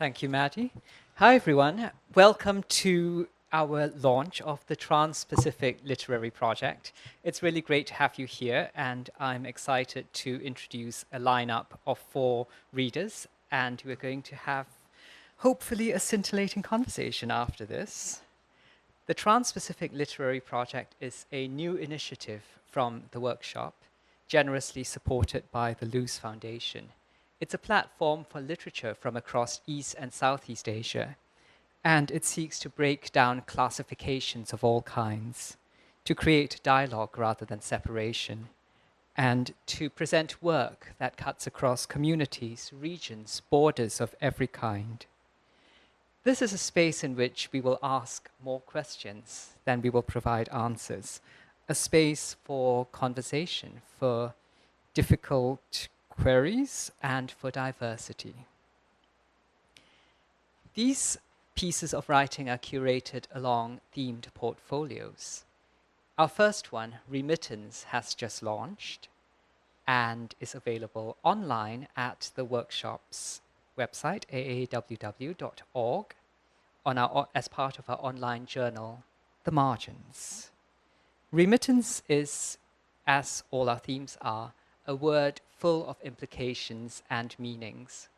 Thank you, Maddie. Hi, everyone. Welcome to our launch of the Transpacific Literary Project. It's really great to have you here, and I'm excited to introduce a lineup of 4 readers, and we're going to have hopefully a scintillating conversation after this. The Transpacific Literary Project is a new initiative from the workshop, generously supported by the Luce Foundation. It's a platform for literature from across East and Southeast Asia, and it seeks to break down classifications of all kinds, to create dialogue rather than separation, and to present work that cuts across communities, regions, borders of every kind. This is a space in which we will ask more questions than we will provide answers, a space for conversation, for difficult queries, and for diversity. These pieces of writing are curated along themed portfolios. Our first one, Remittance, has just launched and is available online at the workshop's website, AAWWW.org, as part of our online journal, The Margins. Remittance is, as all our themes are, a word full of implications and meanings.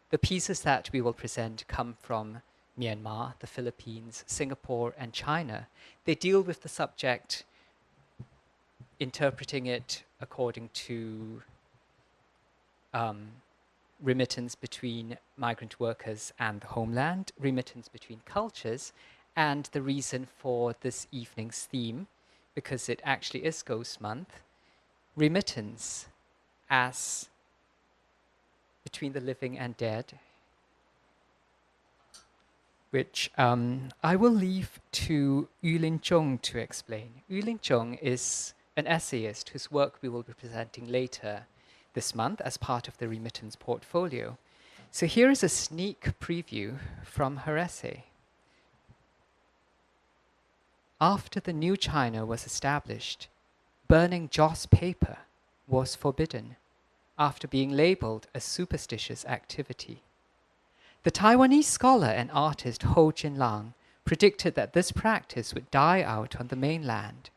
The pieces that we will present come from Myanmar, the Philippines, Singapore, and China. They deal with the subject, interpreting it according to remittance between migrant workers and the homeland, remittance between cultures, and the reason for this evening's theme, because it actually is Ghost Month, remittance as between the living and dead, which I will leave to Yulin Zhong to explain. Yulin Zhong is an essayist whose work we will be presenting later this month as part of the Remittance portfolio. So here is a sneak preview from her essay. After the new China was established, burning joss paper was forbidden after being labeled a superstitious activity. The Taiwanese scholar and artist Ho Jinlang predicted that this practice would die out on the mainland.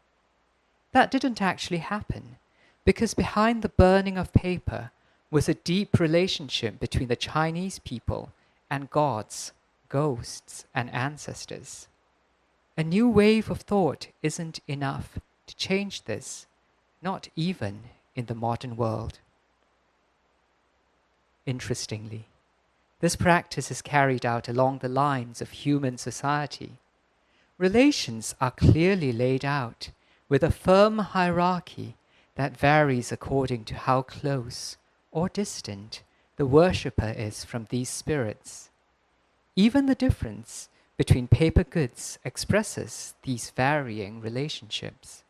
That didn't actually happen, because behind the burning of paper was a deep relationship between the Chinese people and gods, ghosts, and ancestors. A new wave of thought isn't enough to change this, not even in the modern world. Interestingly, this practice is carried out along the lines of human society. Relations are clearly laid out with a firm hierarchy that varies according to how close or distant the worshipper is from these spirits. Even the difference between paper goods expresses these varying relationships.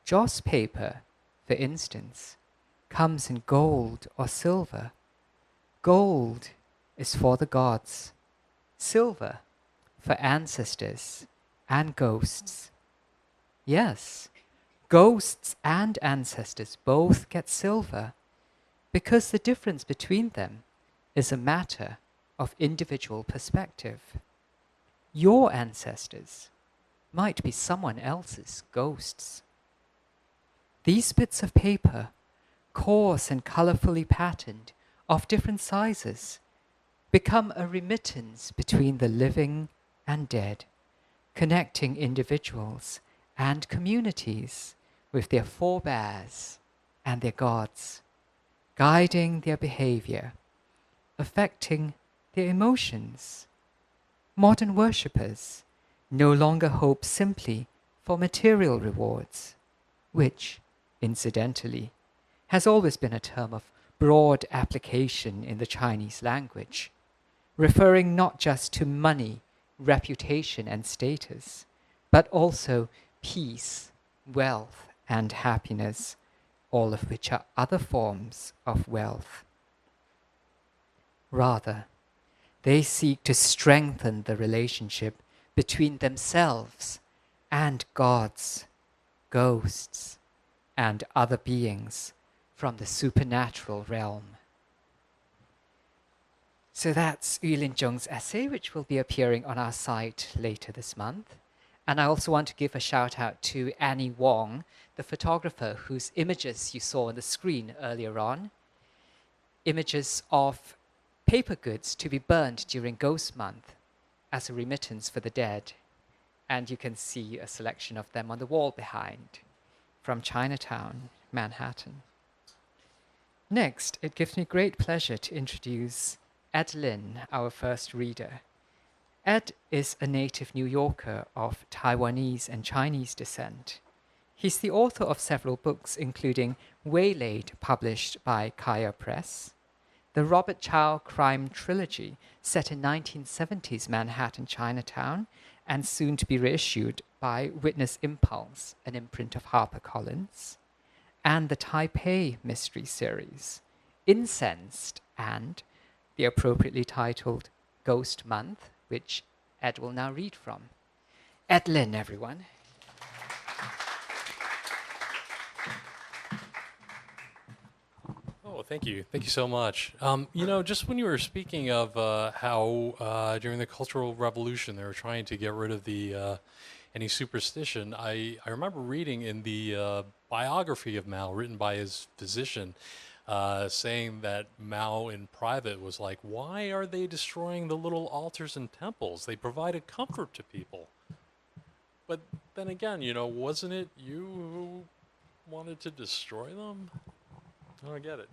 Joss paper, for instance, comes in gold or silver. Gold is for the gods, silver for ancestors and ghosts. Yes, ghosts and ancestors both get silver because the difference between them is a matter of individual perspective. Your ancestors might be someone else's ghosts. These bits of paper, coarse and colorfully patterned, of different sizes, become a remittance between the living and dead, connecting individuals and communities with their forebears and their gods, guiding their behavior, affecting their emotions. Modern worshippers no longer hope simply for material rewards, which, incidentally, has always been a term of broad application in the Chinese language, referring not just to money, reputation, and status, but also peace, wealth, and happiness, all of which are other forms of wealth. Rather, they seek to strengthen the relationship between themselves and gods, ghosts, and other beings from the supernatural realm. So that's Yulin Zhong's essay, which will be appearing on our site later this month. And I also want to give a shout out to Annie Wong, the photographer whose images you saw on the screen earlier on. Images of paper goods to be burned during Ghost Month as a remittance for the dead. And you can see a selection of them on the wall behind from Chinatown, Manhattan. Next, it gives me great pleasure to introduce Ed Lin, our first reader. Ed is a native New Yorker of Taiwanese and Chinese descent. He's the author of several books, including Waylaid, published by Kaya Press, the Robert Chow crime trilogy, set in 1970s Manhattan, Chinatown, and soon to be reissued by Witness Impulse, an imprint of HarperCollins, and the Taipei mystery series, Incensed, and the appropriately titled Ghost Month, which Ed will now read from. Ed Lin, everyone. Oh, thank you. Thank you so much. Just when you were speaking of how during the Cultural Revolution they were trying to get rid of the any superstition, I remember reading in the biography of Mao written by his physician, saying that Mao in private was like, why are they destroying the little altars and temples? They provided comfort to people. But then again, wasn't it you who wanted to destroy them? I don't get it.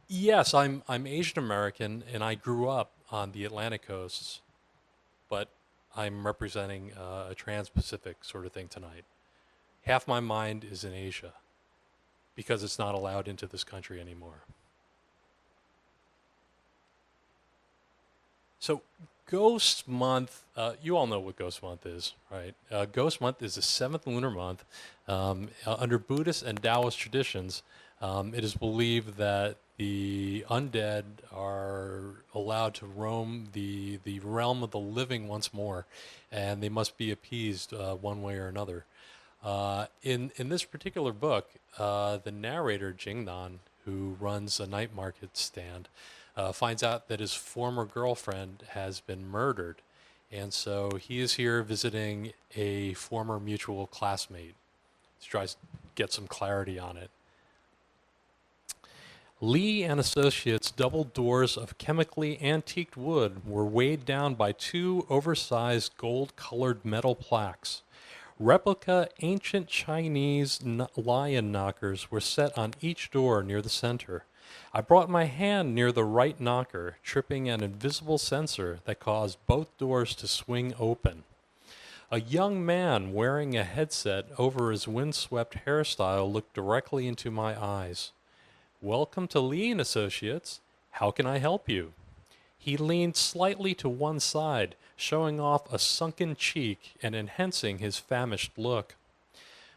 Yes, I'm Asian American, and I grew up on the Atlantic coasts, but I'm representing a Transpacific sort of thing tonight. Half my mind is in Asia, because it's not allowed into this country anymore. So Ghost Month, you all know what Ghost Month is, right? Ghost Month is the 7th lunar month. Under Buddhist and Taoist traditions, it is believed that the undead are allowed to roam the realm of the living once more, and they must be appeased one way or another. In this particular book, the narrator, Jingnan, who runs a night market stand, finds out that his former girlfriend has been murdered. And so he is here visiting a former mutual classmate. He tries to get some clarity on it. Lee and Associates' double doors of chemically antiqued wood were weighed down by 2 oversized gold-colored metal plaques. Replica ancient Chinese lion knockers were set on each door near the center. I brought my hand near the right knocker, tripping an invisible sensor that caused both doors to swing open. A young man wearing a headset over his windswept hairstyle looked directly into my eyes. "Welcome to Lee and Associates. How can I help you?" He leaned slightly to one side, showing off a sunken cheek and enhancing his famished look.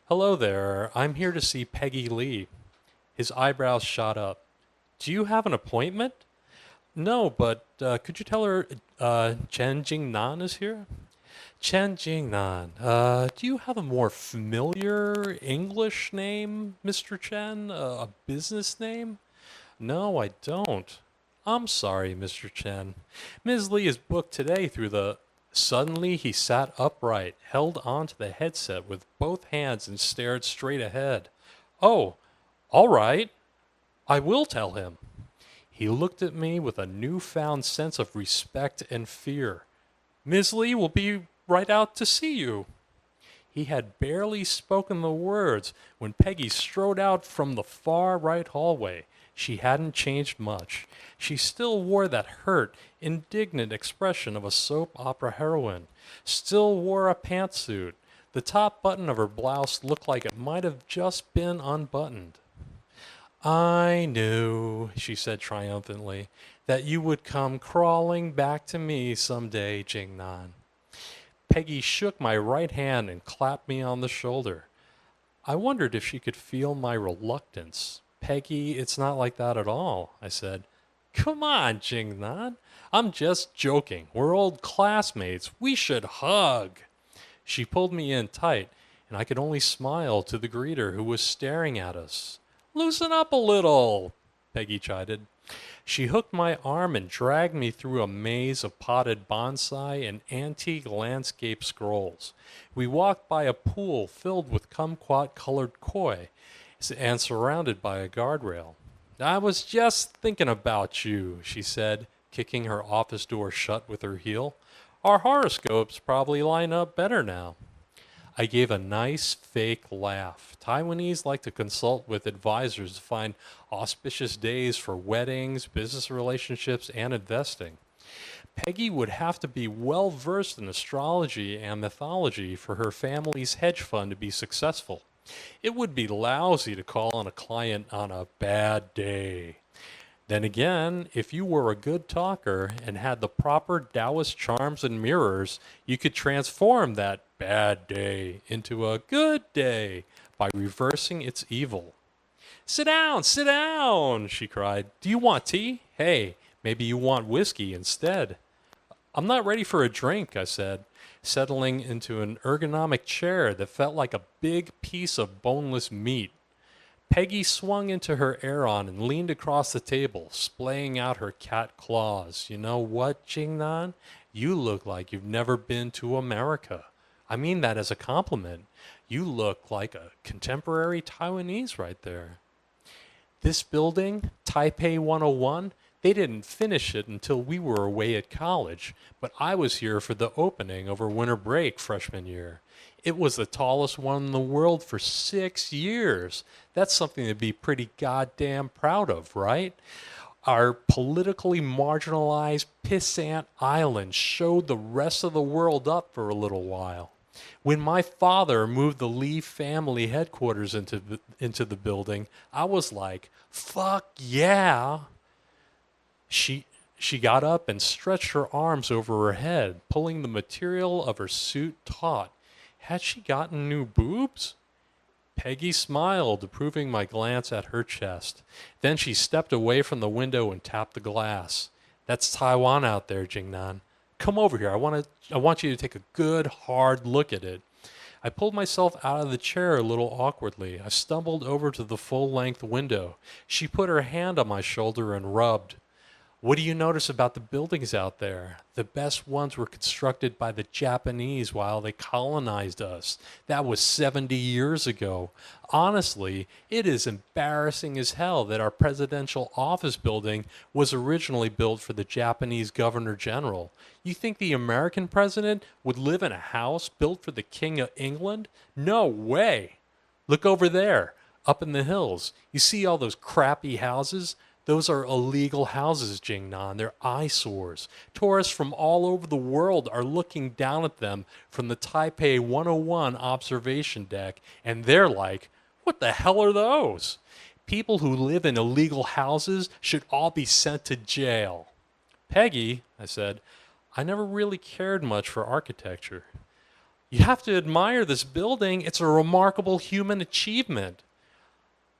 "Hello there. I'm here to see Peggy Lee." His eyebrows shot up. "Do you have an appointment?" "No, but could you tell her Chen Jingnan is here?" "Chen Jingnan. Do you have a more familiar English name, Mr. Chen? A business name?" "No, I don't." "I'm sorry, Mr. Chen. Ms. Lee is booked today through the..." Suddenly he sat upright, held onto the headset with both hands and stared straight ahead. "Oh, all right. I will tell him." He looked at me with a newfound sense of respect and fear. "Ms. Lee will be right out to see you." He had barely spoken the words when Peggy strode out from the far right hallway. She hadn't changed much. She still wore that hurt, indignant expression of a soap opera heroine, still wore a pantsuit. The top button of her blouse looked like it might have just been unbuttoned. "I knew," she said triumphantly, "that you would come crawling back to me someday, Jingnan." Peggy shook my right hand and clapped me on the shoulder. I wondered if she could feel my reluctance. "Peggy, it's not like that at all," I said. "Come on, Jingnan. I'm just joking. We're old classmates. We should hug." She pulled me in tight, and I could only smile to the greeter who was staring at us. "Loosen up a little." Peggy chided. She hooked my arm and dragged me through a maze of potted bonsai and antique landscape scrolls. We walked by a pool filled with kumquat-colored koi and surrounded by a guardrail. I was just thinking about you, she said, kicking her office door shut with her heel. Our horoscopes probably line up better now. I gave a nice fake laugh. Taiwanese like to consult with advisors to find auspicious days for weddings, business relationships, and investing. Peggy would have to be well versed in astrology and mythology for her family's hedge fund to be successful. It would be lousy to call on a client on a bad day. Then again, if you were a good talker and had the proper Taoist charms and mirrors, you could transform that bad day into a good day by reversing its evil. Sit down, she cried. Do you want tea? Hey, maybe you want whiskey instead. I'm not ready for a drink, I said, settling into an ergonomic chair that felt like a big piece of boneless meat. Peggy swung into her Aeron and leaned across the table, splaying out her cat claws. You know what, Jingnan? You look like you've never been to America. I mean that as a compliment. You look like a contemporary Taiwanese right there. This building, Taipei 101, they didn't finish it until we were away at college, but I was here for the opening over winter break freshman year. It was the tallest one in the world for 6 years. That's something to be pretty goddamn proud of, right? Our politically marginalized pissant island showed the rest of the world up for a little while. When my father moved the Lee family headquarters into the building, I was like, fuck yeah. She got up and stretched her arms over her head, pulling the material of her suit taut. Had she gotten new boobs? Peggy smiled, approving my glance at her chest. Then she stepped away from the window and tapped the glass. That's Taiwan out there, Jingnan. Come over here. I want you to take a good, hard look at it. I pulled myself out of the chair a little awkwardly. I stumbled over to the full-length window. She put her hand on my shoulder and rubbed. What do you notice about the buildings out there? The best ones were constructed by the Japanese while they colonized us. That was 70 years ago. Honestly, it is embarrassing as hell that our presidential office building was originally built for the Japanese Governor General. You think the American president would live in a house built for the King of England? No way. Look over there, up in the hills. You see all those crappy houses? Those are illegal houses, Jingnan. They're eyesores. Tourists from all over the world are looking down at them from the Taipei 101 observation deck, and they're like, what the hell are those? People who live in illegal houses should all be sent to jail. Peggy, I said, I never really cared much for architecture. You have to admire this building. It's a remarkable human achievement.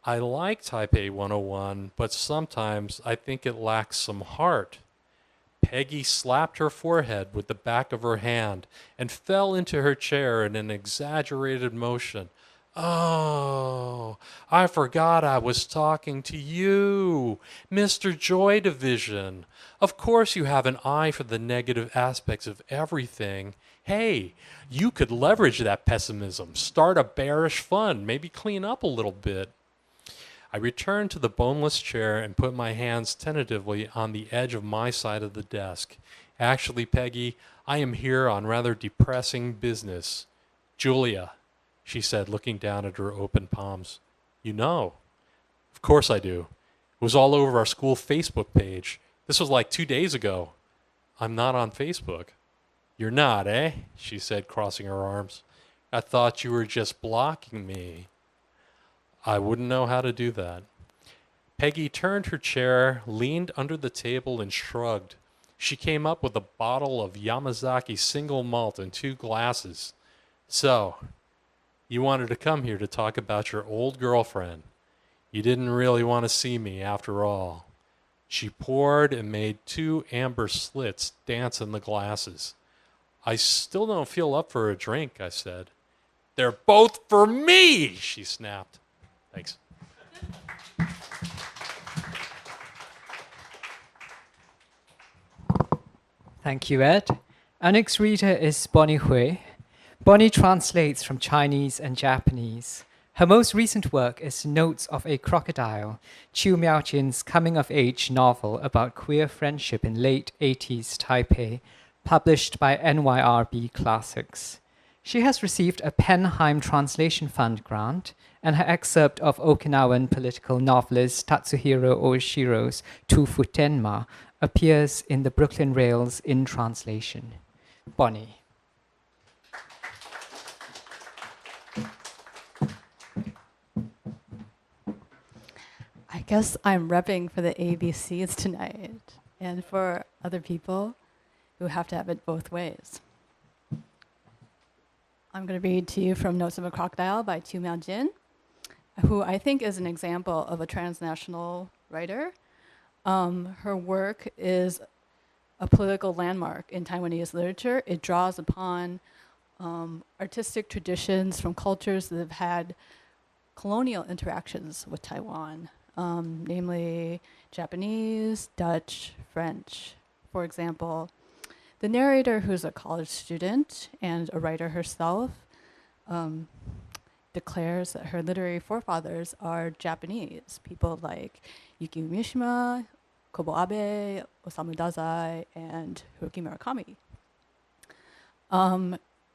I like Taipei 101, but sometimes I think it lacks some heart. Peggy slapped her forehead with the back of her hand and fell into her chair in an exaggerated motion. Oh, I forgot I was talking to you, Mr. Joy Division. Of course you have an eye for the negative aspects of everything. Hey, you could leverage that pessimism, start a bearish fund, maybe clean up a little bit. I returned to the boneless chair and put my hands tentatively on the edge of my side of the desk. Actually, Peggy, I am here on rather depressing business. Julia, she said, looking down at her open palms. You know. Of course I do. It was all over our school Facebook page. This was like 2 days ago. I'm not on Facebook. You're not, eh? She said, crossing her arms. I thought you were just blocking me. I wouldn't know how to do that. Peggy turned her chair, leaned under the table, and shrugged. She came up with a bottle of Yamazaki single malt and 2 glasses. So, you wanted to come here to talk about your old girlfriend. You didn't really want to see me after all. She poured and made 2 amber slits dance in the glasses. I still don't feel up for a drink, I said. They're both for me, she snapped. Thanks. Thank you, Ed. Our next reader is Bonnie Huie. Bonnie translates from Chinese and Japanese. Her most recent work is Notes of a Crocodile, Chu Miaojin's coming-of-age novel about queer friendship in late 80s Taipei, published by NYRB Classics. She has received a Penheim Translation Fund grant, and her excerpt of Okinawan political novelist Tatsuhiro Oishiro's Tu Futenma appears in the Brooklyn Rails in translation. Bonnie. I guess I'm repping for the ABCs tonight, and for other people who have to have it both ways. I'm going to read to you from Notes of a Crocodile by Chu Miaojin, who I think is an example of a transnational writer. Her work is a political landmark in Taiwanese literature. It draws upon artistic traditions from cultures that have had colonial interactions with Taiwan, namely Japanese, Dutch, French. For example, the narrator, who's a college student and a writer herself, declares that her literary forefathers are Japanese, people like Yukio Mishima, Kobo Abe, Osamu Dazai, and Haruki Murakami.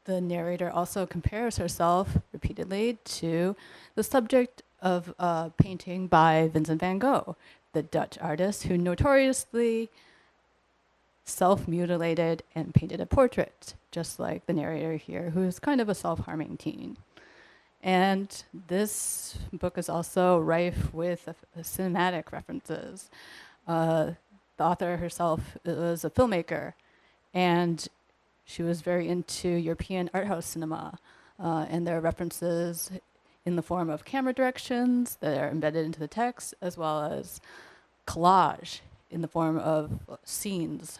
The narrator also compares herself repeatedly to the subject of a painting by Vincent van Gogh, the Dutch artist who notoriously self-mutilated and painted a portrait, just like the narrator here, who's kind of a self-harming teen. And this book is also rife with cinematic references. The author herself was a filmmaker, and she was very into European art house cinema, and there are references in the form of camera directions that are embedded into the text, as well as collage in the form of scenes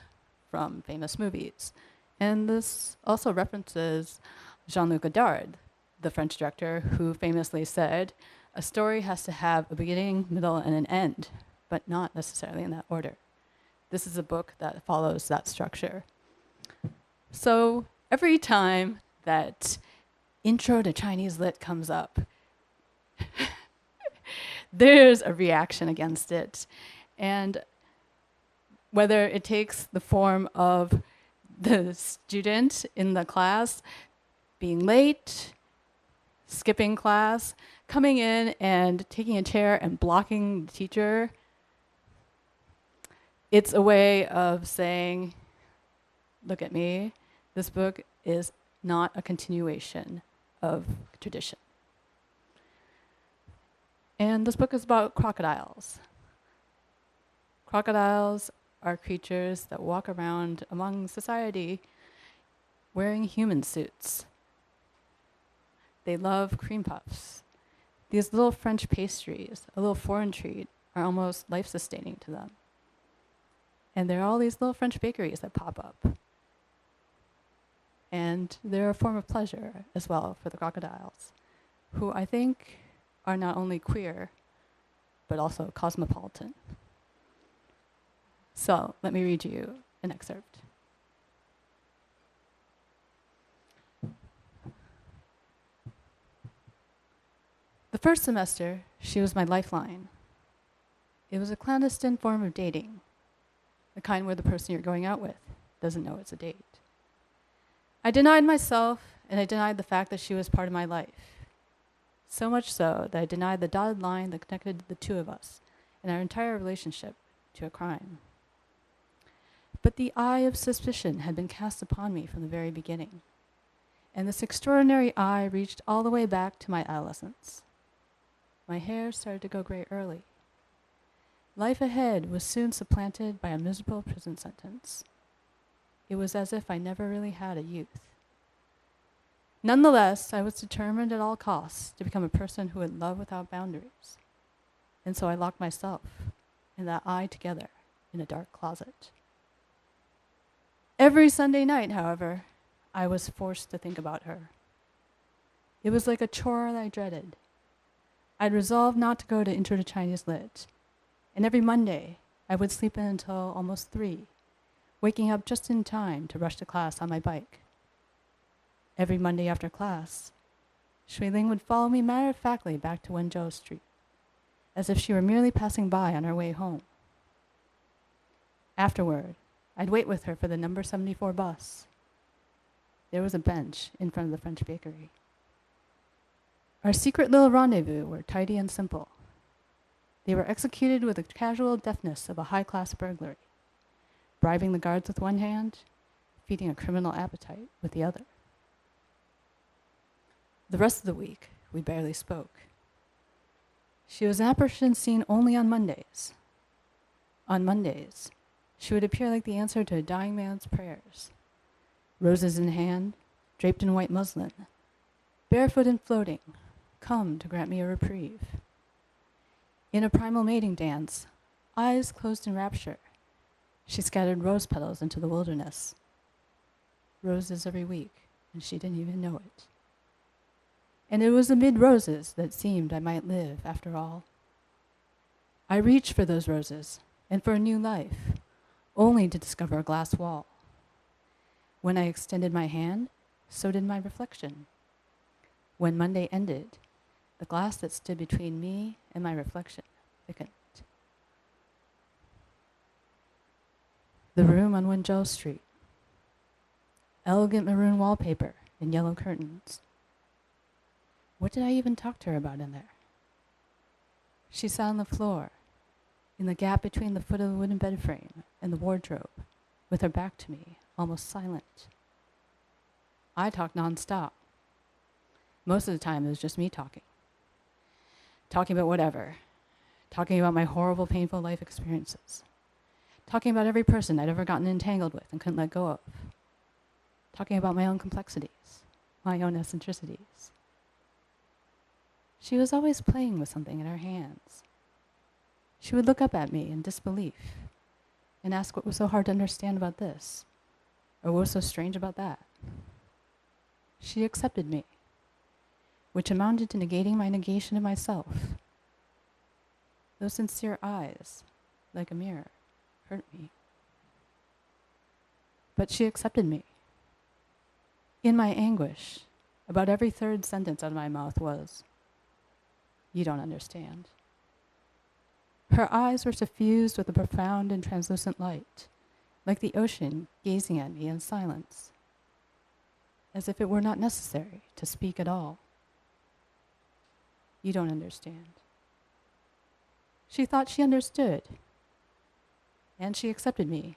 from famous movies. And this also references Jean-Luc Godard, the French director, who famously said, "A story has to have a beginning, middle, and an end, but not necessarily in that order." This is a book that follows that structure. So every time that Intro to Chinese Lit comes up, there's a reaction against it. And whether it takes the form of the student in the class being late, skipping class, coming in and taking a chair and blocking the teacher, it's a way of saying, look at me, this book is not a continuation of tradition. And this book is about crocodiles. Crocodiles are creatures that walk around among society wearing human suits. They love cream puffs. These little French pastries, a little foreign treat, are almost life-sustaining to them. And there are all these little French bakeries that pop up. And they're a form of pleasure as well for the crocodiles, who I think are not only queer, but also cosmopolitan. So let me read you an excerpt. The first semester, she was my lifeline. It was a clandestine form of dating, the kind where the person you're going out with doesn't know it's a date. I denied myself, and I denied the fact that she was part of my life. So much so that I denied the dotted line that connected the two of us and our entire relationship to a crime. But the eye of suspicion had been cast upon me from the very beginning, and this extraordinary eye reached all the way back to my adolescence. My hair started to go gray early. Life ahead was soon supplanted by a miserable prison sentence. It was as if I never really had a youth. Nonetheless, I was determined at all costs to become a person who would love without boundaries. And so I locked myself and that eye together in a dark closet. Every Sunday night, however, I was forced to think about her. It was like a chore that I dreaded. I'd resolved not to go to Intro to Chinese Lit, and every Monday I would sleep in until almost 3, waking up just in time to rush to class on my bike. Every Monday after class, Shui Ling would follow me matter-of-factly back to Wenzhou Street, as if she were merely passing by on her way home. Afterward, I'd wait with her for the number 74 bus. There was a bench in front of the French bakery. Our secret little rendezvous were tidy and simple. They were executed with the casual deftness of a high-class burglary, bribing the guards with one hand, feeding a criminal appetite with the other. The rest of the week, we barely spoke. She was an apparition seen only on Mondays. On Mondays, she would appear like the answer to a dying man's prayers, roses in hand, draped in white muslin, barefoot and floating, come to grant me a reprieve. In a primal mating dance, eyes closed in rapture, she scattered rose petals into the wilderness. Roses every week, and she didn't even know it. And it was amid roses that seemed I might live after all. I reached for those roses, and for a new life, only to discover a glass wall. When I extended my hand, so did my reflection. When Monday ended, the glass that stood between me and my reflection thickened. The room on Wenzhou Street. Elegant maroon wallpaper and yellow curtains. What did I even talk to her about in there? She sat on the floor, in the gap between the foot of the wooden bed frame and the wardrobe, with her back to me, almost silent. I talked nonstop. Most of the time, it was just me talking. Talking about whatever. Talking about my horrible, painful life experiences. Talking about every person I'd ever gotten entangled with and couldn't let go of. Talking about my own complexities, my own eccentricities. She was always playing with something in her hands. She would look up at me in disbelief and ask what was so hard to understand about this, or what was so strange about that. She accepted me, which amounted to negating my negation of myself. Those sincere eyes, like a mirror, hurt me. But she accepted me. In my anguish, about every third sentence out of my mouth was, "You don't understand." Her eyes were suffused with a profound and translucent light, like the ocean gazing at me in silence, as if it were not necessary to speak at all. "You don't understand." She thought she understood, and she accepted me.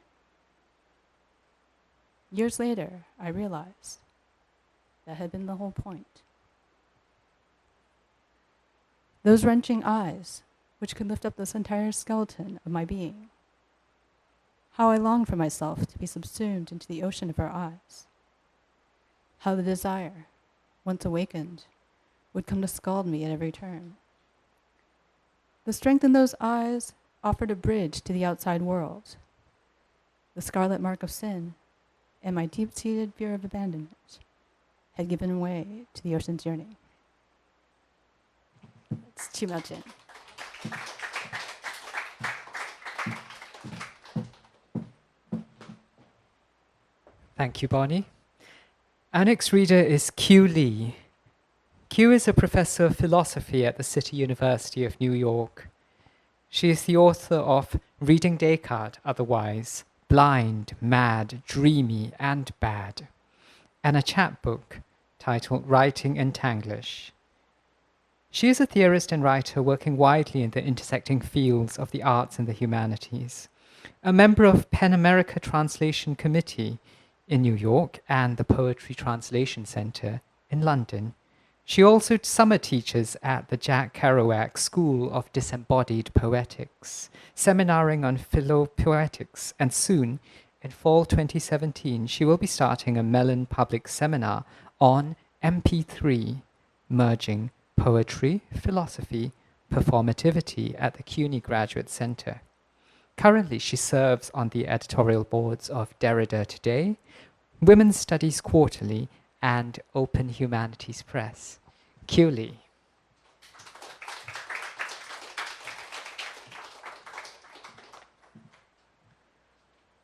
Years later, I realized that had been the whole point. Those wrenching eyes, which could lift up this entire skeleton of my being. How I longed for myself to be subsumed into the ocean of her eyes. How the desire, once awakened, would come to scald me at every turn. The strength in those eyes offered a bridge to the outside world. The scarlet mark of sin and my deep-seated fear of abandonment had given way to the ocean's yearning. It's too much in. Thank you, Bonnie. Our next reader is Kyoo Lee. Kyoo is a professor of philosophy at the City University of New York. She is the author of Reading Descartes Otherwise, Blind, Mad, Dreamy, and Bad, and a chapbook titled Writing in Tanglish. She is a theorist and writer working widely in the intersecting fields of the arts and the humanities, a member of PEN America Translation Committee in New York and the Poetry Translation Center in London. She also summer teaches at the Jack Kerouac School of Disembodied Poetics, seminaring on philopoetics, and soon, in fall 2017, she will be starting a Mellon Public Seminar on MP3, merging poetry, philosophy, performativity at the CUNY Graduate Center. Currently, she serves on the editorial boards of Derrida Today, Women's Studies Quarterly, and Open Humanities Press. Kyoo Lee.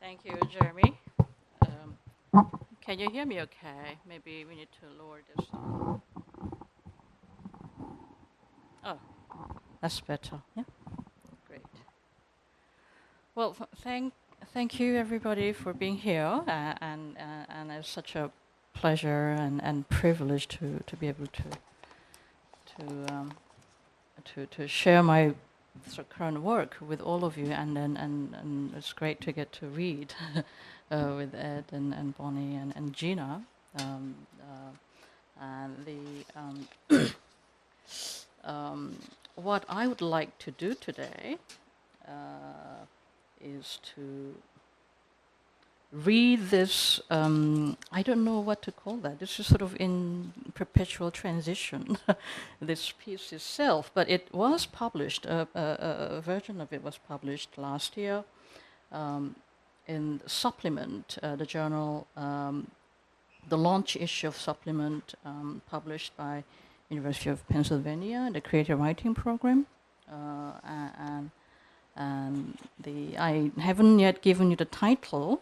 Thank you, Jeremy. Can you hear me okay? Maybe we need to lower this. Oh, that's better. Yeah, great. Well, thank you everybody for being here, and it's such a pleasure and privilege to be able to share my sort of current work with all of you, and it's great to get to read with Ed and Bonnie and Gina. And what I would like to do today is to read this, I don't know what to call that. This is sort of in perpetual transition, this piece itself. But it was published, a version of it was published last year in Supplement, the journal, the launch issue of Supplement, published by University of Pennsylvania, the creative writing program. And I haven't yet given you the title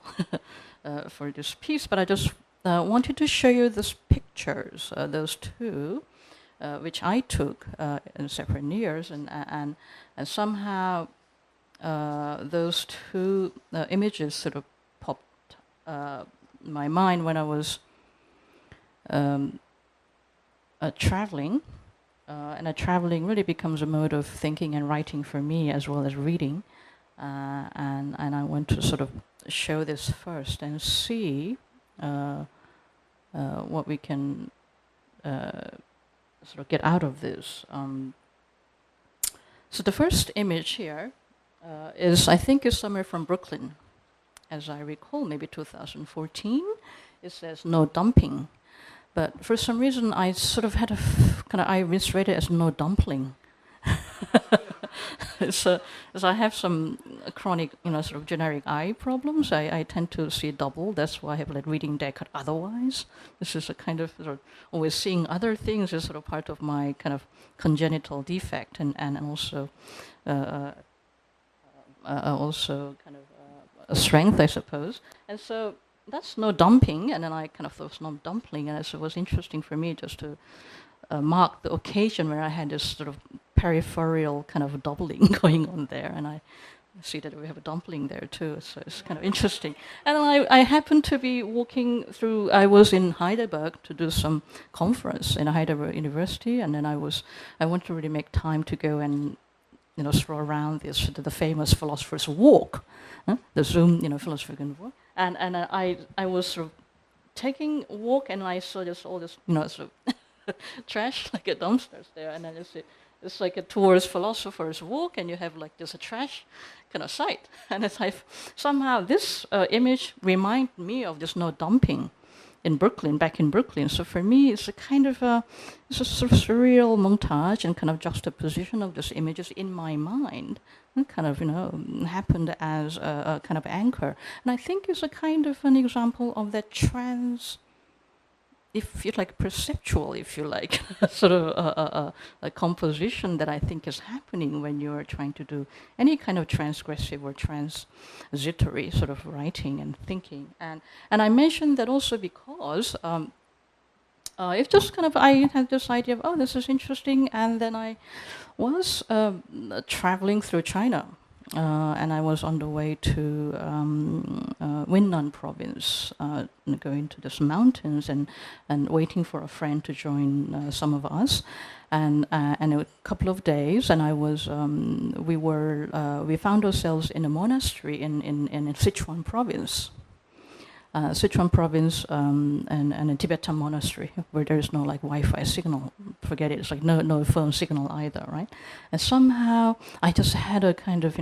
for this piece, but I just wanted to show you those pictures, those two, which I took in separate years, and somehow those two images sort of popped in my mind when I was traveling. And traveling really becomes a mode of thinking and writing for me as well as reading. And I want to sort of show this first and see what we can sort of get out of this. So the first image here I think is somewhere from Brooklyn. As I recall, maybe 2014. It says no dumping. But for some reason, I sort of had I misread it as no dumpling. So I have some chronic, sort of generic eye problems. I tend to see double. That's why I have like reading deck otherwise. This is a kind of sort of always seeing other things is sort of part of my kind of congenital defect, and also kind of a strength, I suppose. And so that's no dumping, and then I kind of thought it was no dumpling, and it was interesting for me just to mark the occasion where I had this sort of peripheral kind of doubling going on there, and I see that we have a dumpling there too, so it's kind of interesting. And then I happened to be walking through, I was in Heidelberg to do some conference in Heidelberg University, and then I wanted to really make time to go and stroll around the famous philosopher's walk, the Zoom, philosopher's walk. And I was sort of taking a walk, and I saw all this sort of trash, like a dumpsters there, and then it's like a tourist philosopher's walk, and you have like this trash kind of site, and it's like somehow this image reminded me of this no dumping in Brooklyn, back in Brooklyn. So for me, it's a kind of it's a sort of surreal montage and kind of juxtaposition of these images in my mind, and kind of happened as a kind of anchor. And I think it's a kind of an example of that if you like, perceptual, if you like, sort of a composition that I think is happening when you're trying to do any kind of transgressive or transitory sort of writing and thinking. And I mentioned that also because it's just kind of, I had this idea of, oh, this is interesting, and then I was traveling through China. And I was on the way to Winnan province, going to these mountains and waiting for a friend to join some of us, and a couple of days, and we found ourselves in a monastery in Sichuan province. Sichuan province and a Tibetan monastery where there is no like Wi-Fi signal. Forget it. It's like no phone signal either, right? And somehow I just had a kind of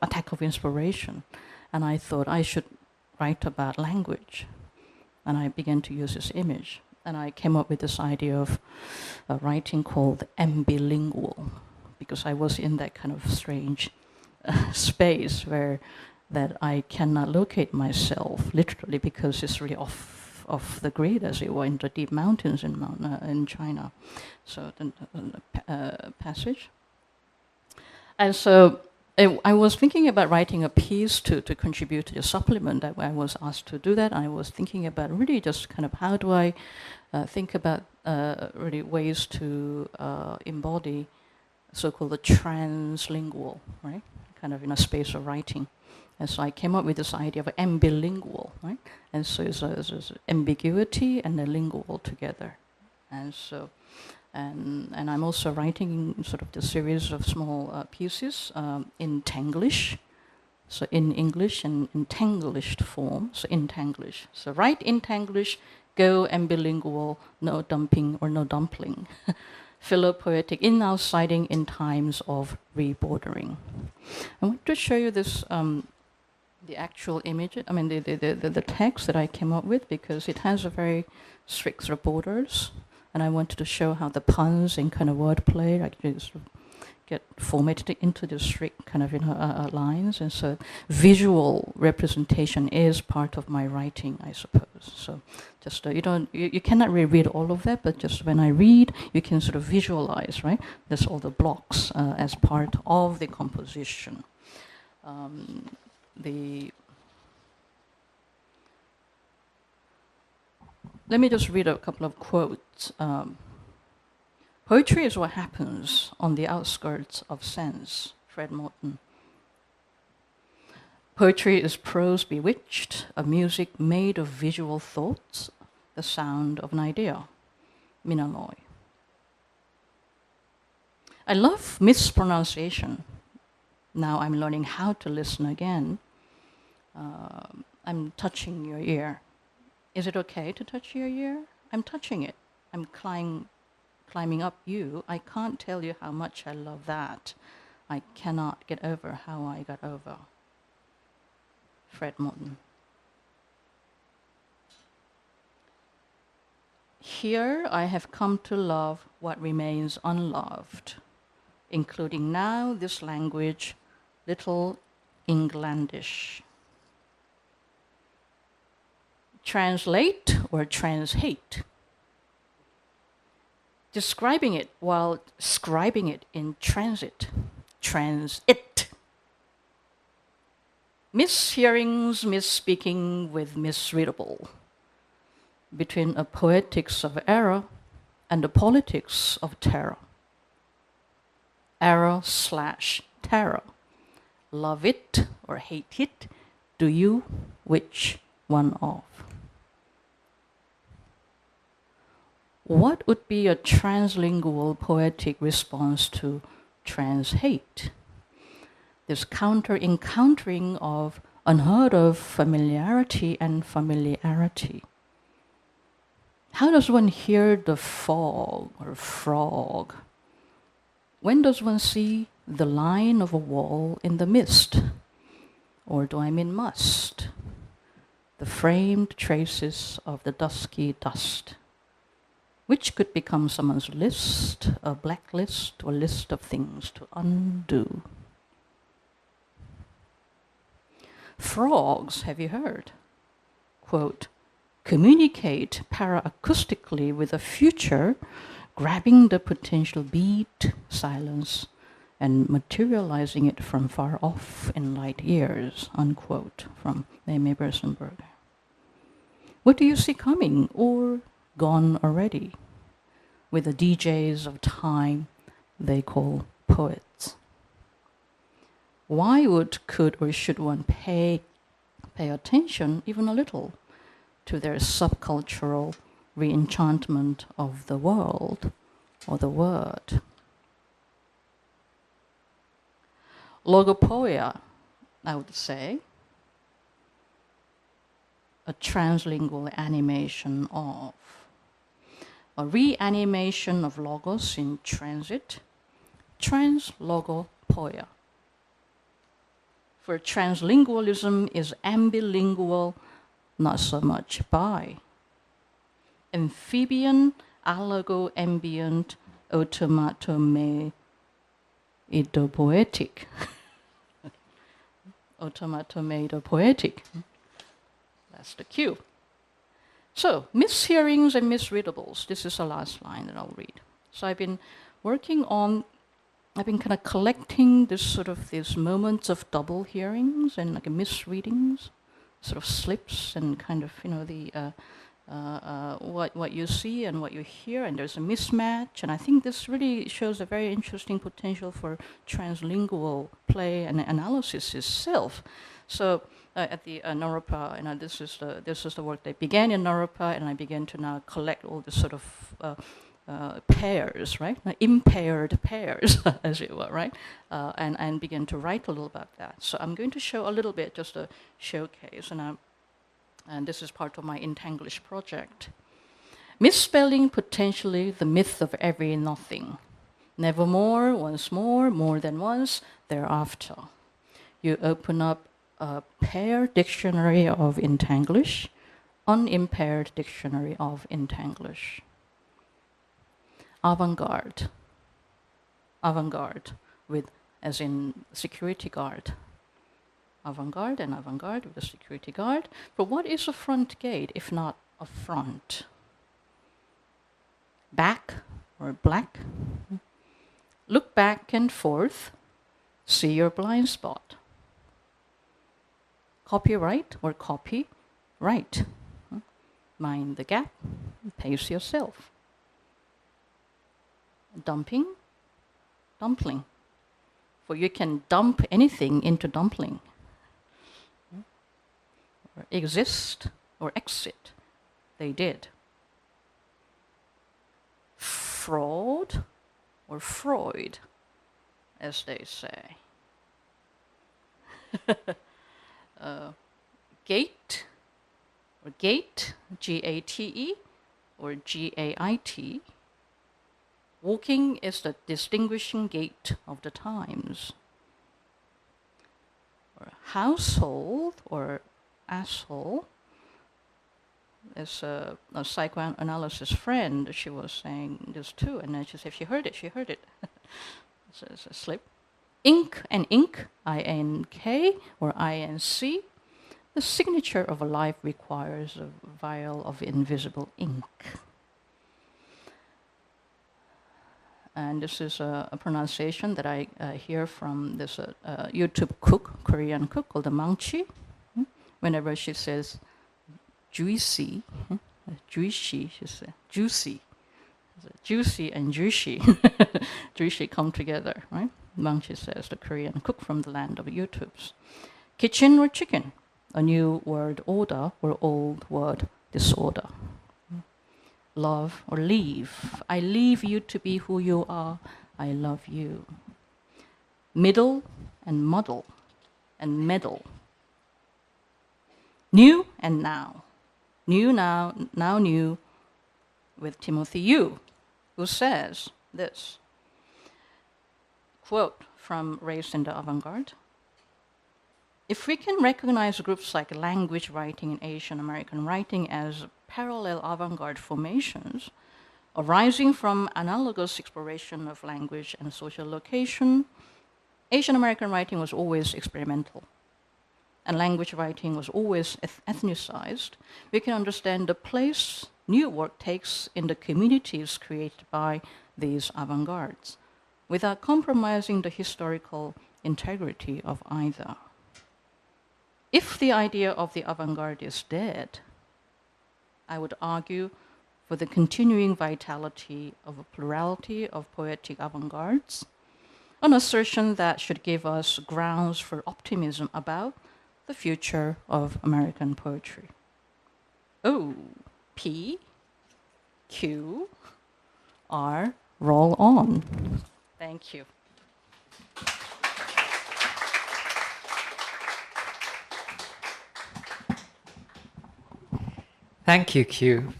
attack of inspiration, and I thought I should write about language, and I began to use this image, and I came up with this idea of writing called ambilingual, because I was in that kind of strange space where that I cannot locate myself literally because it's really off the grid, as it were, in the deep mountains in China. So the passage. And so I was thinking about writing a piece to contribute to the supplement. I was asked to do that. I was thinking about really just kind of how do I think about really ways to embody so-called the translingual, right? Kind of in a space of writing. And so I came up with this idea of ambilingual, right? And so it's ambiguity and the lingual together. And so, and I'm also writing sort of the series of small pieces in Tanglish, so in English and in Tanglished form, so in Tanglish. So write in Tanglish, go ambilingual, no dumping or no dumpling. Philopoetic in outsiting in times of rebordering. I want to show you this, the actual image, I mean the text that I came up with, because it has a very strict sort of borders, and I wanted to show how the puns and kind of wordplay actually sort of get formatted into the strict kind of lines, and so visual representation is part of my writing, I suppose. So just you cannot really read all of that, but just when I read, you can sort of visualize, right? There's all the blocks as part of the composition. Let me just read a couple of quotes. Poetry is what happens on the outskirts of sense, Fred Morton. Poetry is prose bewitched, a music made of visual thoughts, the sound of an idea, Minaloy. I love mispronunciation. Now I'm learning how to listen again. I'm touching your ear. Is it okay to touch your ear? I'm touching it. I'm climbing up you. I can't tell you how much I love that. I cannot get over how I got over. Fred Morton. Here I have come to love what remains unloved, including now this language, Little Englandish. Translate or transhate. Describing it while scribing it in transit. Transit. Mishearings, misspeaking with misreadable. Between a poetics of error and a politics of terror. Error/terror. Love it or hate it. Do you? Which one of? What would be a translingual poetic response to transhate? This encountering of unheard of familiarity and familiarity. How does one hear the fog or frog? When does one see the line of a wall in the mist? Or do I mean must? The framed traces of the dusky dust, which could become someone's list, a blacklist, or list of things to undo. Frogs, have you heard? Quote, communicate para-acoustically with the future, grabbing the potential beat, silence, and materializing it from far off in light years, unquote, from Meme Bersenberg. What do you see coming or gone already with the DJs of time they call poets? Why could or should one pay attention even a little to their subcultural re-enchantment of the world or the word? Logopoeia, I would say, a translingual animation of, a reanimation of logos in transit, translogopoeia. For translingualism is ambilingual, not so much bi. Amphibian, allogo-ambient, automatome idopoetic. Automatome idopoetic. That's the cue. So, mishearings and misreadables. This is the last line that I'll read. So I've been working on I've been kind of collecting these moments of double hearings and like misreadings, sort of slips and kind of, what you see and what you hear, and there's a mismatch. And I think this really shows a very interesting potential for translingual play and analysis itself. So at the Naropa, this is the work that began in Naropa, and I began to now collect all this sort of pairs, right? Impaired pairs, as it were, right? And begin to write a little about that. So I'm going to show a little bit, just a showcase, and this is part of my Entanglish project. Misspelling potentially the myth of every nothing. Nevermore, once more, more than once, thereafter. You open up a pair dictionary of Entanglish, unimpaired dictionary of Entanglish. Avant-garde. Avant-garde with, as in security guard. Avant-garde and avant-garde with a security guard. But what is a front gate if not a front? Back or black. Look back and forth. See your blind spot. Copyright or copy right. Mind the gap. Pace yourself. Dumping, dumpling. For you can dump anything into dumpling. Or exist or exit. They did. Fraud or Freud, as they say. Gate or gate, G-A-T-E or G-A-I-T. Walking is the distinguishing gate of the times. Or household or asshole. There's a psychoanalysis friend, she was saying this too, and then she said she heard it. So it's a slip. Ink and ink, I-N-K or I-N-C. The signature of a life requires a vial of invisible ink. And this is a pronunciation that I hear from this YouTube cook, Korean cook called the Mangchi. Whenever she says juicy, juicy, she says juicy. Juicy and juicy, juicy come together, right? Mangchi says, the Korean cook from the land of YouTubes. Kitchen or chicken, a new word order or old word disorder. Love or leave. I leave you to be who you are. I love you. Middle and muddle and meddle. New and now. New now, now new with Timothy Yu, who says this. Quote from Raised in the Avant-Garde. If we can recognize groups like language writing and Asian American writing as parallel avant-garde formations arising from analogous exploration of language and social location, Asian American writing was always experimental, and language writing was always ethnicized. We can understand the place new work takes in the communities created by these avant-gardes, without compromising the historical integrity of either. If the idea of the avant-garde is dead, I would argue for the continuing vitality of a plurality of poetic avant-gardes, an assertion that should give us grounds for optimism about the future of American poetry. O, P, Q, R, roll on. Thank you. Thank you, Kyoo.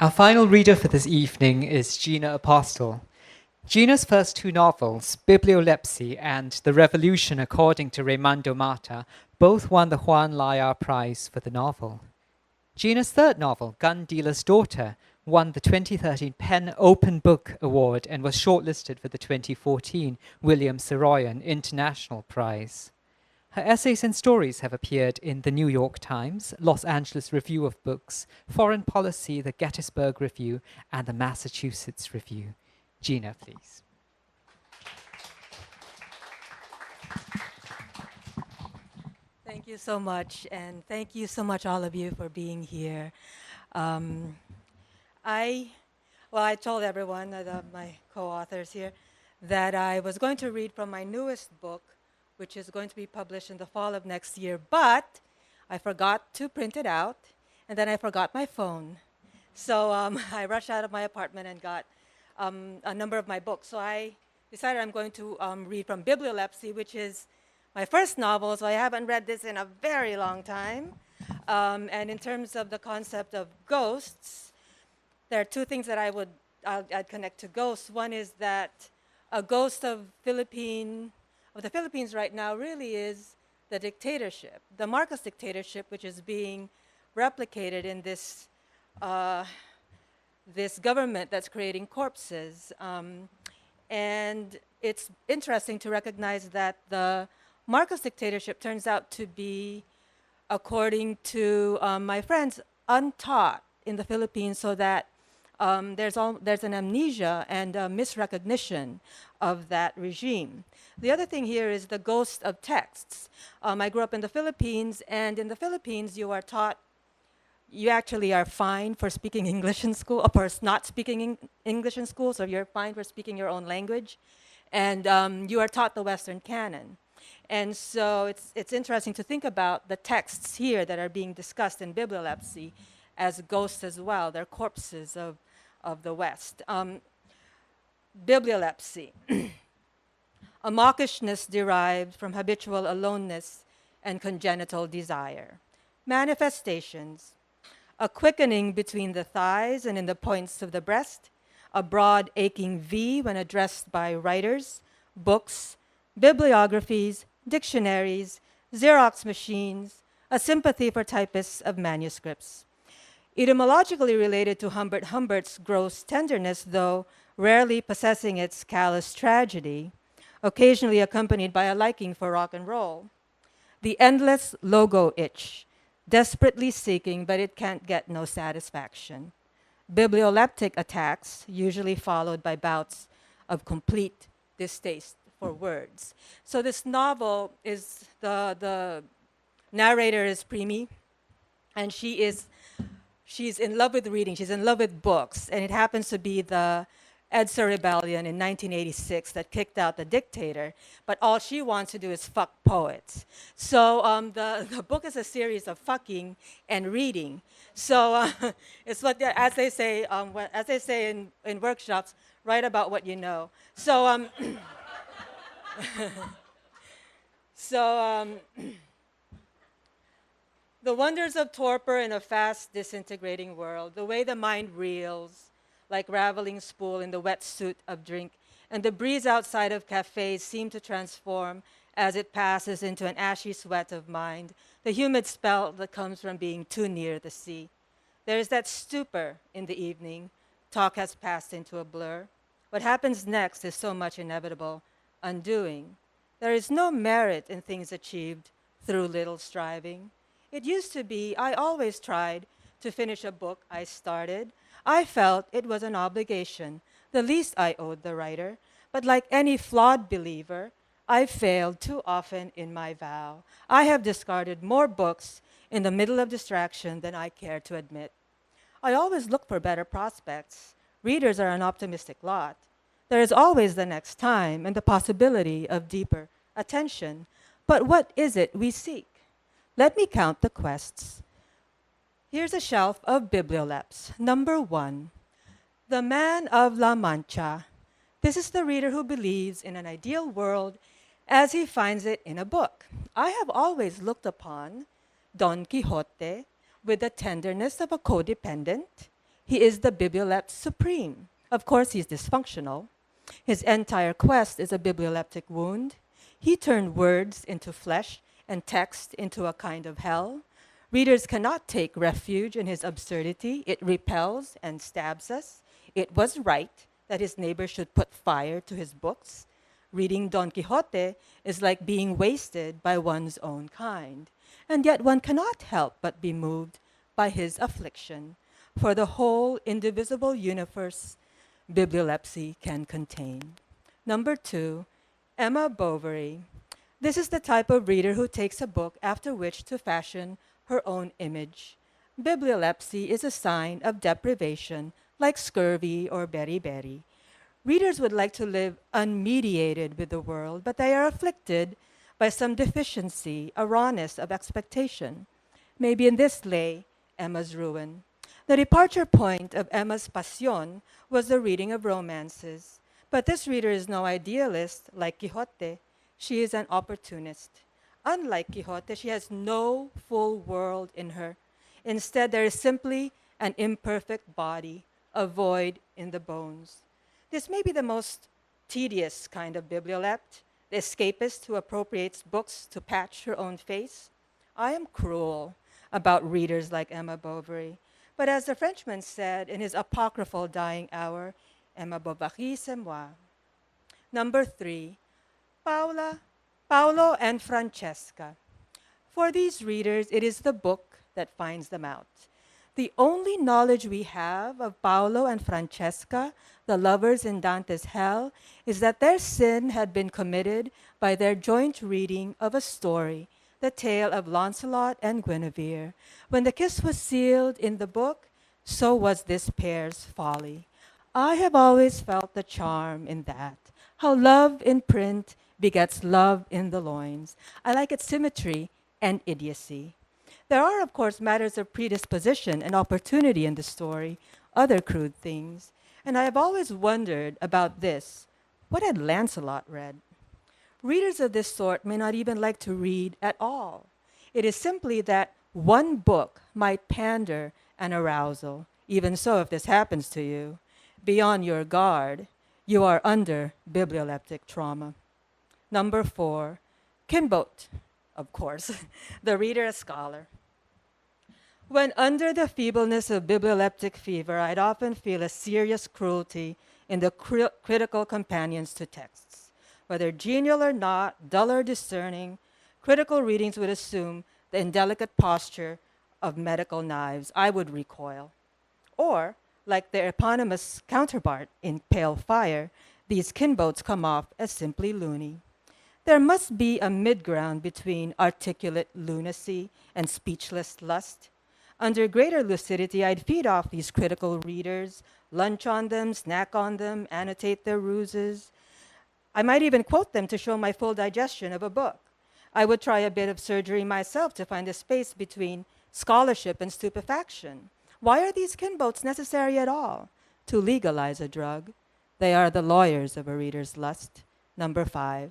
Our final reader for this evening is Gina Apostol. Gina's first two novels, Bibliolepsy and The Revolution According to Raimondo Mata, both won the Juan Layar Prize for the novel. Gina's third novel, Gun Dealer's Daughter, won the 2013 PEN Open Book Award and was shortlisted for the 2014 William Saroyan International Prize. Her essays and stories have appeared in the New York Times, Los Angeles Review of Books, Foreign Policy, the Gettysburg Review, and the Massachusetts Review. Gina, please. Thank you so much, and thank you so much, all of you, for being here. Um, I told everyone, my co-authors here, that I was going to read from my newest book, which is going to be published in the fall of next year, but I forgot to print it out, and then I forgot my phone. So I rushed out of my apartment and got a number of my books. So I decided I'm going to read from Bibliolepsy, which is my first novel, so I haven't read this in a very long time. And in terms of the concept of ghosts, there are two things that I'd connect to ghosts. One is that a ghost of the Philippines right now really is the dictatorship, the Marcos dictatorship, which is being replicated in this this government that's creating corpses. And it's interesting to recognize that the Marcos dictatorship turns out to be, according to my friends, untaught in the Philippines, so that there's an amnesia and a misrecognition of that regime. The other thing here is the ghost of texts. I grew up in the Philippines, and in the Philippines you are taught, you actually are fined for speaking English in school, or for not speaking English in school, so you're fined for speaking your own language. And you are taught the Western canon. And so it's interesting to think about the texts here that are being discussed in Bibliolepsy as ghosts as well. They're corpses of the West. Bibliolepsy, a mawkishness derived from habitual aloneness and congenital desire. Manifestations, a quickening between the thighs and in the points of the breast, a broad aching V when addressed by writers, books, bibliographies, dictionaries, Xerox machines, a sympathy for typists of manuscripts. Etymologically related to Humbert Humbert's gross tenderness, though rarely possessing its callous tragedy, occasionally accompanied by a liking for rock and roll. The endless logo itch, desperately seeking, but it can't get no satisfaction. Biblioleptic attacks, usually followed by bouts of complete distaste for words. So this novel is, the narrator is Preemi, and she's in love with reading, she's in love with books, and it happens to be the EDSA rebellion in 1986 that kicked out the dictator, but all she wants to do is fuck poets. So the book is a series of fucking and reading. So it's what, as they say in workshops, write about what you know. So the wonders of torpor in a fast disintegrating world, the way the mind reels like raveling spool in the wet suit of drink, and the breeze outside of cafes seem to transform as it passes into an ashy sweat of mind, the humid spell that comes from being too near the sea. There is that stupor in the evening. Talk has passed into a blur. What happens next is so much inevitable undoing. There is no merit in things achieved through little striving. It used to be I always tried to finish a book I started. I felt it was an obligation, the least I owed the writer. But like any flawed believer, I failed too often in my vow. I have discarded more books in the middle of distraction than I care to admit. I always look for better prospects. Readers are an optimistic lot. There is always the next time and the possibility of deeper attention. But what is it we seek? Let me count the quests. Here's a shelf of biblioleps. Number 1, The Man of La Mancha. This is the reader who believes in an ideal world as he finds it in a book. I have always looked upon Don Quixote with the tenderness of a codependent. He is the bibliolep supreme. Of course, he's dysfunctional. His entire quest is a biblioleptic wound. He turned words into flesh and text into a kind of hell. Readers cannot take refuge in his absurdity. It repels and stabs us. It was right that his neighbor should put fire to his books. Reading Don Quixote is like being wasted by one's own kind. And yet one cannot help but be moved by his affliction, for the whole indivisible universe bibliolepsy can contain. Number 2, Emma Bovary. This is the type of reader who takes a book after which to fashion her own image. Bibliolepsy is a sign of deprivation, like scurvy or beriberi. Readers would like to live unmediated with the world, but they are afflicted by some deficiency, a rawness of expectation. Maybe in this lay Emma's ruin. The departure point of Emma's pasión was the reading of romances. But this reader is no idealist like Quixote. She is an opportunist. Unlike Quixote, she has no full world in her. Instead, there is simply an imperfect body, a void in the bones. This may be the most tedious kind of bibliolept, the escapist who appropriates books to patch her own face. I am cruel about readers like Emma Bovary. But as the Frenchman said in his apocryphal dying hour, Emma Bovary c'est moi. Number 3, Paolo and Francesca. For these readers, it is the book that finds them out. The only knowledge we have of Paolo and Francesca, the lovers in Dante's hell, is that their sin had been committed by their joint reading of a story, the tale of Lancelot and Guinevere. When the kiss was sealed in the book, so was this pair's folly. I have always felt the charm in that, how love in print begets love in the loins. I like its symmetry and idiocy. There are, of course, matters of predisposition and opportunity in the story, other crude things. And I have always wondered about this. What had Lancelot read? Readers of this sort may not even like to read at all. It is simply that one book might pander an arousal. Even so, if this happens to you, be on your guard. You are under biblioleptic trauma. Number 4, Kinbote, of course, the reader a scholar. When under the feebleness of biblioleptic fever, I'd often feel a serious cruelty in the critical companions to texts. Whether genial or not, dull or discerning, critical readings would assume the indelicate posture of medical knives. I would recoil. Or, like their eponymous counterpart in Pale Fire, these Kinbotes come off as simply loony. There must be a mid-ground between articulate lunacy and speechless lust. Under greater lucidity, I'd feed off these critical readers, lunch on them, snack on them, annotate their ruses. I might even quote them to show my full digestion of a book. I would try a bit of surgery myself to find a space between scholarship and stupefaction. Why are these Kinbotes necessary at all? To legalize a drug. They are the lawyers of a reader's lust. Number 5.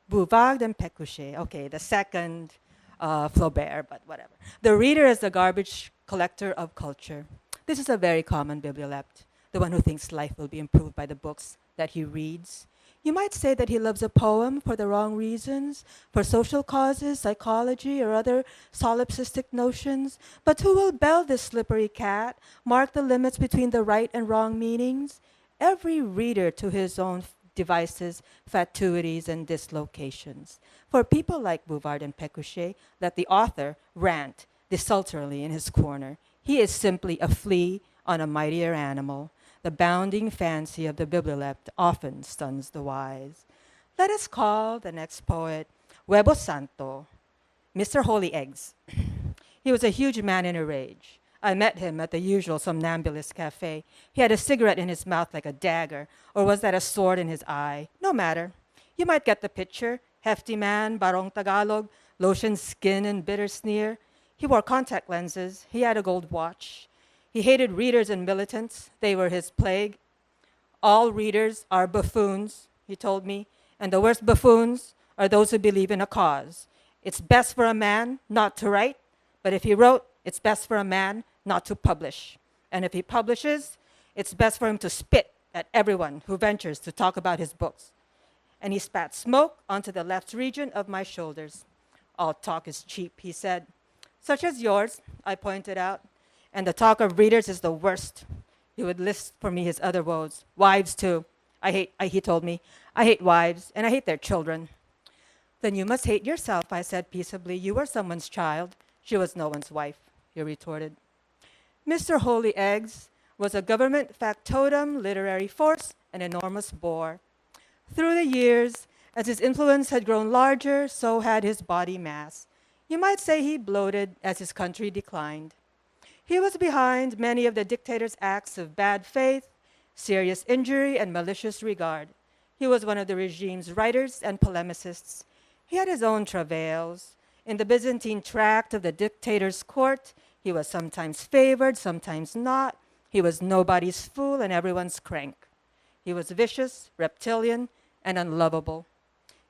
Bouvard and Pécuchet. Okay, the second Flaubert, but whatever. The reader is the garbage collector of culture. This is a very common bibliolept, the one who thinks life will be improved by the books that he reads. You might say that he loves a poem for the wrong reasons, for social causes, psychology, or other solipsistic notions. But who will bell this slippery cat, mark the limits between the right and wrong meanings? Every reader to his own devices, fatuities, and dislocations. For people like Bouvard and Pécuchet, let the author rant desultorily in his corner. He is simply a flea on a mightier animal. The bounding fancy of the bibliolept often stuns the wise. Let us call the next poet Huevo Santo, Mr. Holy Eggs. He was a huge man in a rage. I met him at the usual somnambulist cafe. He had a cigarette in his mouth like a dagger, or was that a sword in his eye? No matter. You might get the picture. Hefty man, barong Tagalog, lotion skin and bitter sneer. He wore contact lenses. He had a gold watch. He hated readers and militants. They were his plague. All readers are buffoons, he told me, and the worst buffoons are those who believe in a cause. It's best for a man not to write, but if he wrote, it's best for a man not to publish. And if he publishes, it's best for him to spit at everyone who ventures to talk about his books. And he spat smoke onto the left region of my shoulders. All talk is cheap, he said. Such as yours, I pointed out. And the talk of readers is the worst. He would list for me his other woes. Wives, too. He told me, I hate wives, and I hate their children. Then you must hate yourself, I said peaceably. You were someone's child. She was no one's wife, he retorted. Mr. Holy Eggs was a government factotum, literary force, an enormous bore. Through the years, As his influence had grown larger, so had his body mass. You might say he bloated as his country declined. He was behind many of the dictator's acts of bad faith, serious injury, and malicious regard. He was one of the regime's writers and polemicists. He had his own travails. In the Byzantine tract of the dictator's court, he was sometimes favored, sometimes not. He was nobody's fool and everyone's crank. He was vicious, reptilian, and unlovable.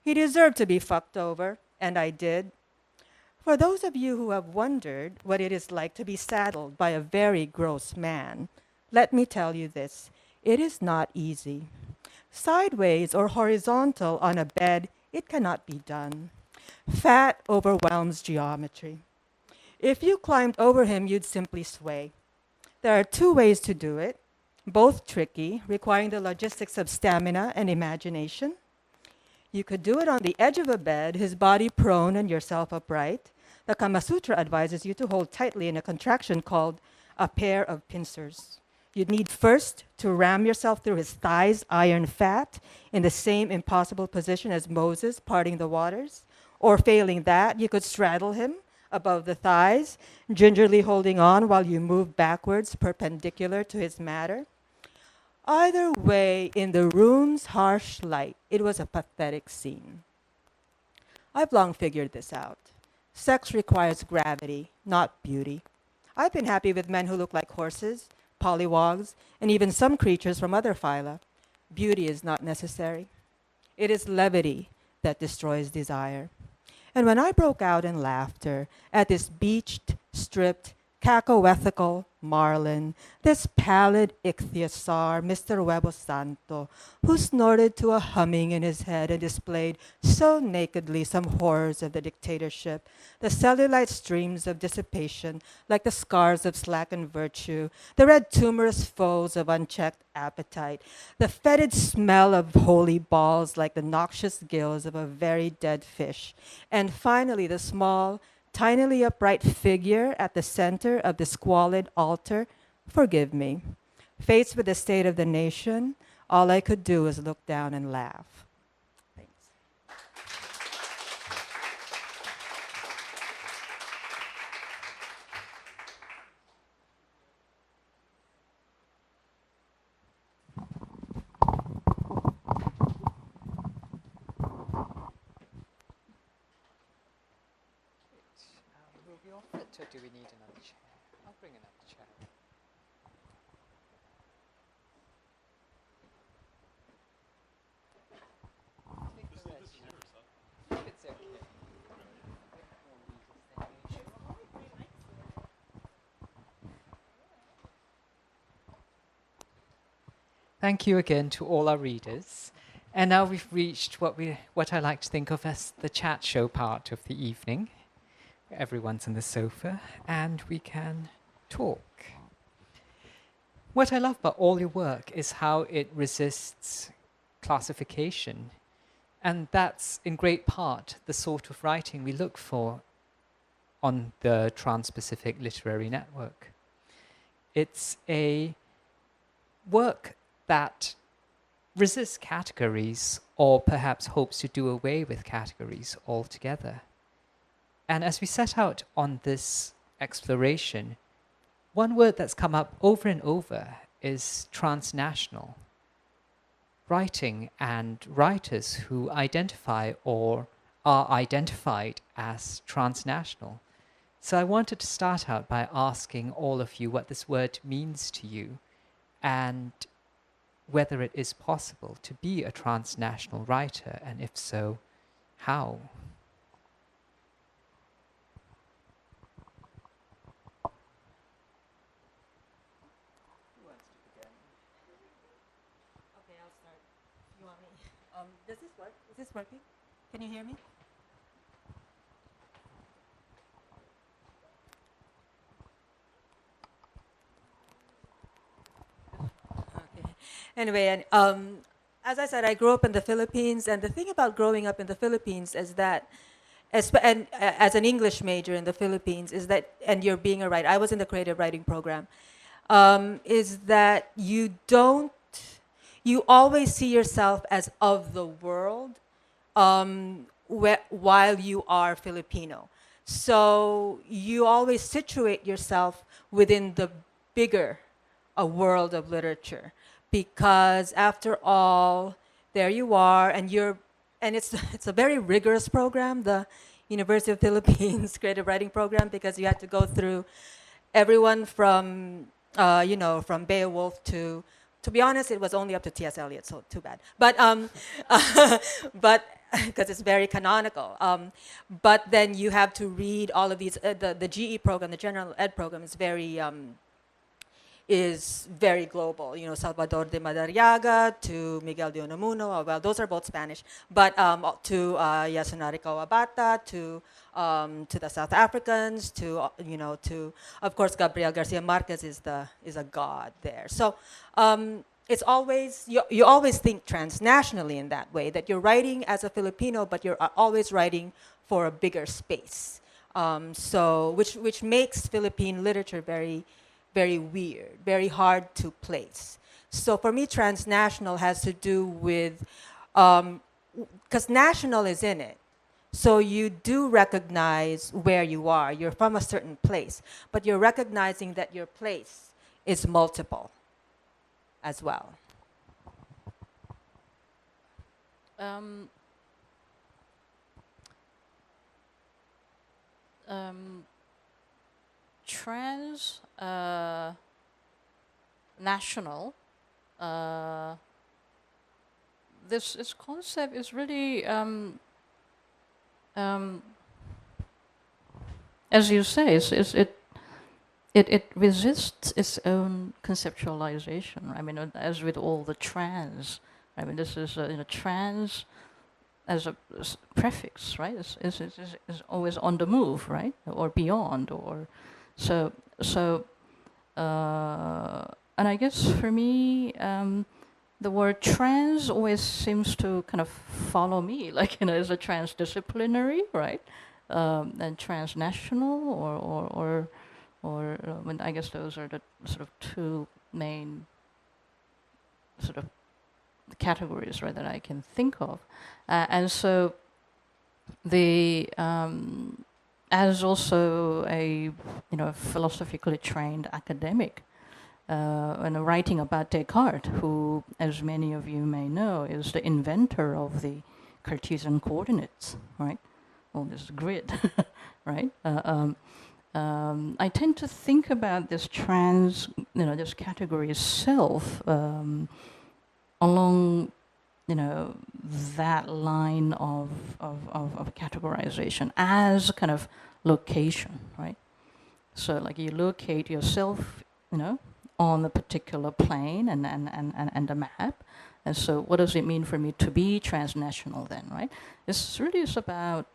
He deserved to be fucked over, and I did. For those of you who have wondered what it is like to be saddled by a very gross man, let me tell you this. It is not easy. Sideways or horizontal on a bed, it cannot be done. Fat overwhelms geometry. If you climbed over him, you'd simply sway. There are two ways to do it, both tricky, requiring the logistics of stamina and imagination. You could do it on the edge of a bed, his body prone and yourself upright. The Kama Sutra advises you to hold tightly in a contraction called a pair of pincers. You'd need first to ram yourself through his thighs' iron fat in the same impossible position as Moses parting the waters. Or failing that, you could straddle him above the thighs, gingerly holding on while you move backwards perpendicular to his matter. Either way, in the room's harsh light, it was a pathetic scene. I've long figured this out. Sex requires gravity, not beauty. I've been happy with men who look like horses, pollywogs, and even some creatures from other phyla. Beauty is not necessary. It is levity that destroys desire. And when I broke out in laughter at this beached, stripped, cacoethical marlin, this pallid ichthyosaur, Mr. Huevo Santo, who snorted to a humming in his head and displayed so nakedly some horrors of the dictatorship, the cellulite streams of dissipation like the scars of slackened virtue, the red tumorous folds of unchecked appetite, the fetid smell of holy balls like the noxious gills of a very dead fish, and finally the small, tinily upright figure at the center of the squalid altar, forgive me. Faced with the state of the nation, all I could do was look down and laugh. Thanks. Will we all fit, or do we need another chair? I'll bring another chair. Take the rest. It's okay. Thank you again to all our readers. And now we've reached what I like to think of as the chat show part of the evening. Everyone's on the sofa and we can talk. What I love about all your work is how it resists classification. And that's in great part the sort of writing we look for on the Transpacific Literary Network. It's a work that resists categories or perhaps hopes to do away with categories altogether. And as we set out on this exploration, one word that's come up over and over is transnational. Writing and writers who identify or are identified as transnational. So I wanted to start out by asking all of you what this word means to you and whether it is possible to be a transnational writer, and if so, how? Does this work? Is this working? Can you hear me? Okay. Anyway, as I said, I grew up in the Philippines, and the thing about growing up in the Philippines is that, as an English major in the Philippines, is that, and you're being a writer, I was in the creative writing program, is that you always see yourself as of the world, while you are Filipino. So you always situate yourself within the bigger world of literature, because after all, there you are, and it's a very rigorous program, the University of Philippines creative writing program, because you had to go through everyone from from Beowulf to be honest, it was only up to T.S. Eliot, so too bad. But but because it's very canonical. But then you have to read all of these. The GE program, the General Ed program, is very global. You know, Salvador de Madariaga to Miguel de Unamuno. Well, those are both Spanish, but to Yasunari Kawabata, to the South Africans, to to of course Gabriel Garcia Marquez is a god there. So it's always you always think transnationally in that way, that you're writing as a Filipino, but you're always writing for a bigger space. So which makes Philippine literature very very weird, very hard to place. So for me, transnational has to do with, because national is in it. So you do recognize where you are. You're from a certain place, but you're recognizing that your place is multiple as well. National, this concept is really, as you say, it resists its own conceptualization. I mean, as with all the trans, I mean, this is trans as a prefix, right? Is always on the move, right? Or beyond, or so. And I guess for me, the word trans always seems to kind of follow me, like as a transdisciplinary, right? And transnational, or I guess those are the sort of two main sort of categories, right, that I can think of. And so the as also a philosophically trained academic, and writing about Descartes, who, as many of you may know, is the inventor of the Cartesian coordinates, right? Well, this grid, right? I tend to think about this this category itself along, that line of categorization as kind of location, right? So, like, you locate yourself, on a particular plane and a map. And so what does it mean for me to be transnational then, right? It's really about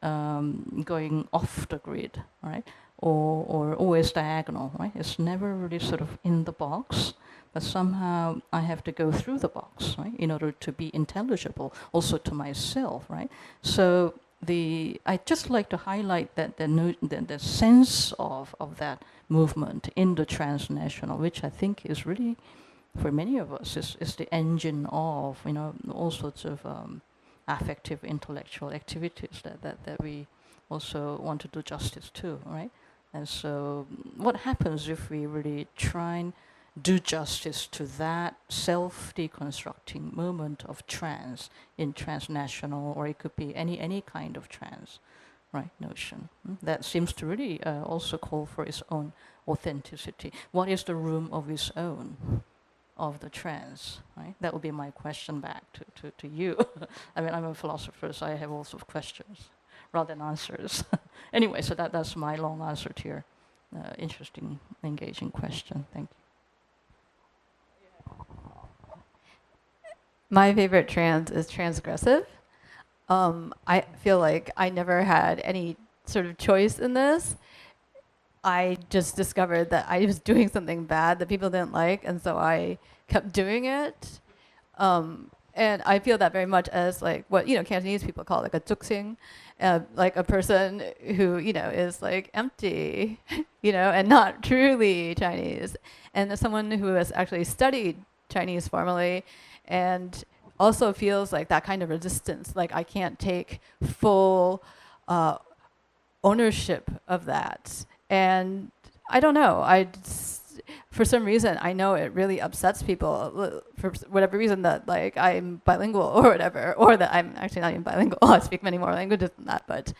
going off the grid, right? Or always diagonal, right? It's never really sort of in the box, but somehow I have to go through the box, right? In order to be intelligible also to myself, right? So I just like to highlight that the sense of that movement in the transnational, which I think is really, for many of us, is the engine of all sorts of affective intellectual activities that we also want to do justice to, right? And so what happens if we really try and do justice to that self-deconstructing moment of trans in transnational, or it could be any kind of trans, right, notion. That seems to really also call for its own authenticity. What is the room of its own of the trans, right? That would be my question back to you. I mean, I'm a philosopher, so I have all sorts of questions rather than answers. Anyway, so that's my long answer to your interesting, engaging question. Thank you. My favorite trans is transgressive. I feel like I never had any sort of choice in this. I just discovered that I was doing something bad that people didn't like, and so I kept doing it. And I feel that very much as like what Cantonese people call like a tuksing, like a person who is like empty, and not truly Chinese. And as someone who has actually studied Chinese formally, and also feels like that kind of resistance. Like I can't take full ownership of that. And I don't know. For some reason, I know it really upsets people for whatever reason that like I'm bilingual or whatever, or that I'm actually not even bilingual. I speak many more languages than that, but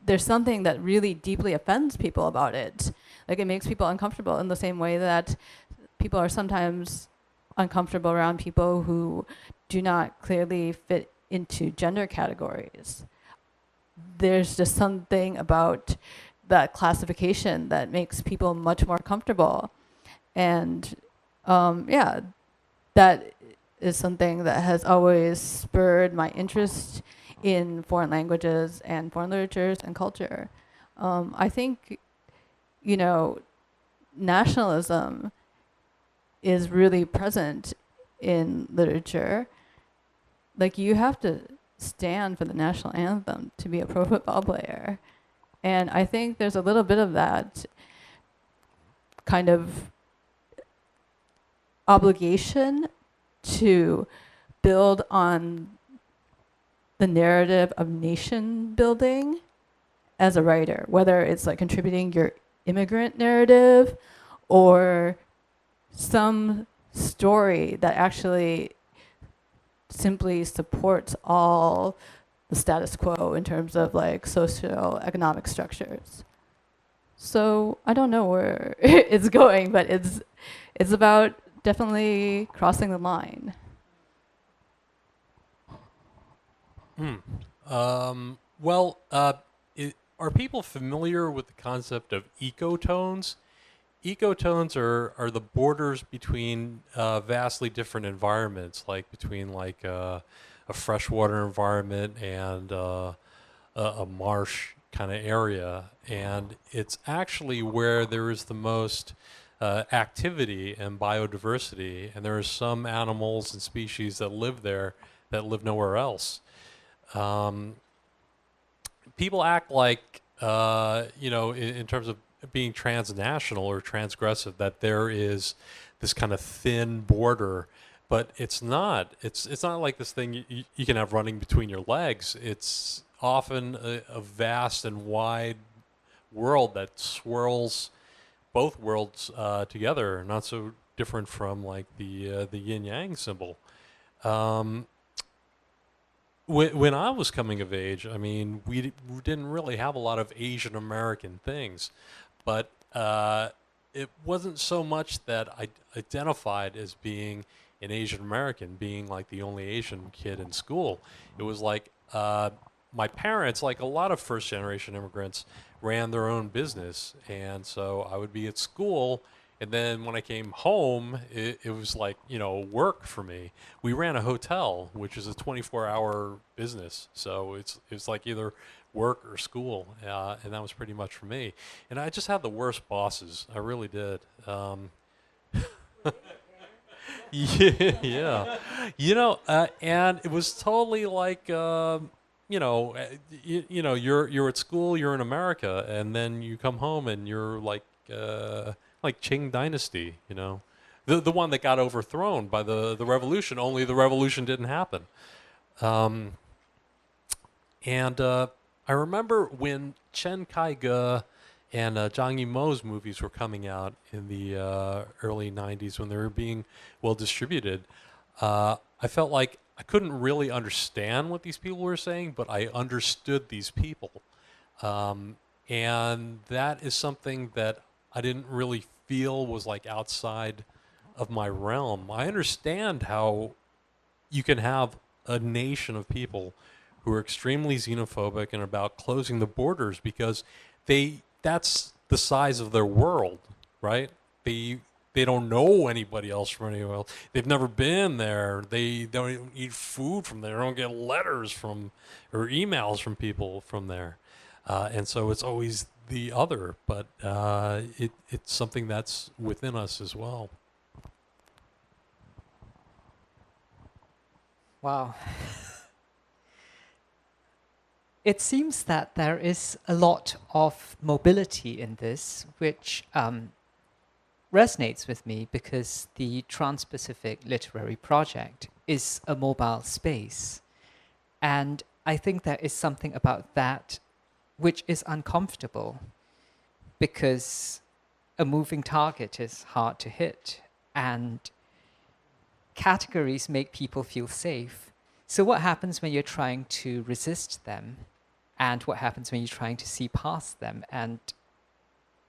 there's something that really deeply offends people about it. Like it makes people uncomfortable in the same way that people are sometimes uncomfortable around people who do not clearly fit into gender categories. There's just something about that classification that makes people much more comfortable. And yeah, that is something that has always spurred my interest in foreign languages and foreign literatures and culture. I think, you know, nationalism is really present in literature. Like you have to stand for the national anthem to be a pro football player. And I think there's a little bit of that kind of obligation to build on the narrative of nation building as a writer, whether it's like contributing your immigrant narrative or some story that actually simply supports all the status quo in terms of like socio-economic structures. So I don't know where it's going, but it's about definitely crossing the line. Well, are people familiar with the concept of ecotones? Ecotones are the borders between vastly different environments, like between like a freshwater environment and a marsh kind of area, and it's actually where there is the most activity and biodiversity, and there are some animals and species that live there that live nowhere else. People act like, in terms of being transnational or transgressive, that there is this kind of thin border, but it's not. It's not like this thing you can have running between your legs. It's often a vast and wide world that swirls both worlds together, not so different from like the yin-yang symbol. When I was coming of age, I mean, we didn't really have a lot of Asian American things, but it wasn't so much that I identified as being an Asian American, being like the only Asian kid in school. It was like my parents, like a lot of first generation immigrants, ran their own business, and so I would be at school. And then when I came home, it was like, work for me. We ran a hotel, which is a 24-hour business. So it's like either work or school. And that was pretty much for me. And I just had the worst bosses. I really did. Yeah. And it was totally like, you're at school, you're in America, and then you come home and you're like Qing Dynasty, the one that got overthrown by the revolution. Only the revolution didn't happen. And I remember when Chen Kai-ge and Zhang Yimou's movies were coming out in the early 90s, when they were being well distributed, I felt like I couldn't really understand what these people were saying, but I understood these people. And that is something that I didn't really feel was like outside of my realm. I understand how you can have a nation of people who are extremely xenophobic and about closing the borders because that's the size of their world, right? They don't know anybody else from anywhere else. They've never been there. They don't eat food from there. They don't get letters or emails from people from there. And so it's always the other, but it's something that's within us as well. Wow. It seems that there is a lot of mobility in this, which resonates with me because the Transpacific Literary Project is a mobile space. And I think there is something about that which is uncomfortable because a moving target is hard to hit and categories make people feel safe. So what happens when you're trying to resist them? And what happens when you're trying to see past them? And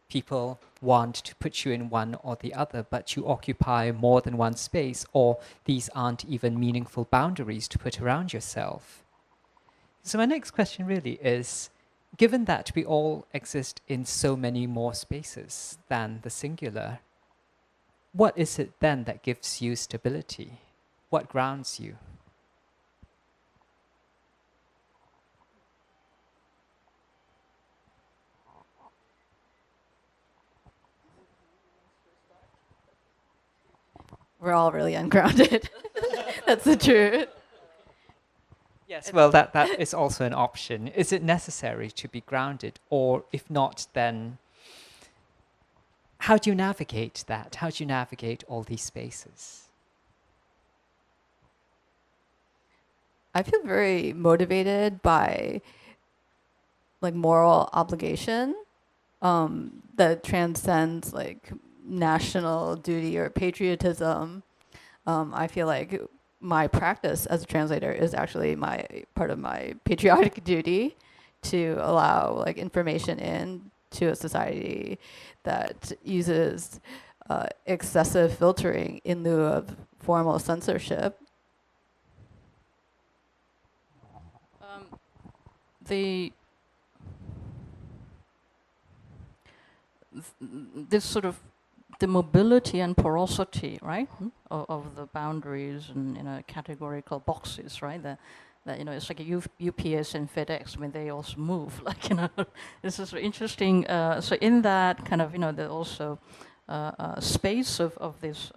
people want to put you in one or the other, but you occupy more than one space, or these aren't even meaningful boundaries to put around yourself. So my next question really is, given that we all exist in so many more spaces than the singular, what is it then that gives you stability? What grounds you? We're all really ungrounded. That's the truth. Yes, well, that is also an option. Is it necessary to be grounded? Or if not, then how do you navigate that? How do you navigate all these spaces? I feel very motivated by like moral obligation that transcends like national duty or patriotism. I feel like my practice as a translator is actually my part of my patriotic duty to allow like information in to a society that uses excessive filtering in lieu of formal censorship. This sort of the mobility and porosity, right, of the boundaries and categorical boxes, right? That it's like a UPS and FedEx. I mean, they also move. Like this is interesting. So in that kind of the also space of this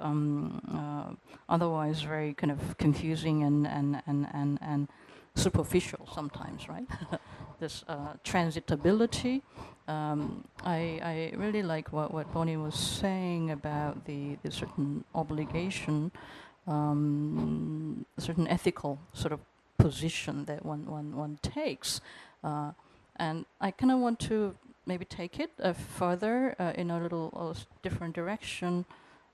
otherwise very kind of confusing and superficial sometimes, right? This transitability. I really like what Bonnie was saying about the certain obligation, certain ethical sort of position that one takes, and I kind of want to maybe take it further in a little different direction,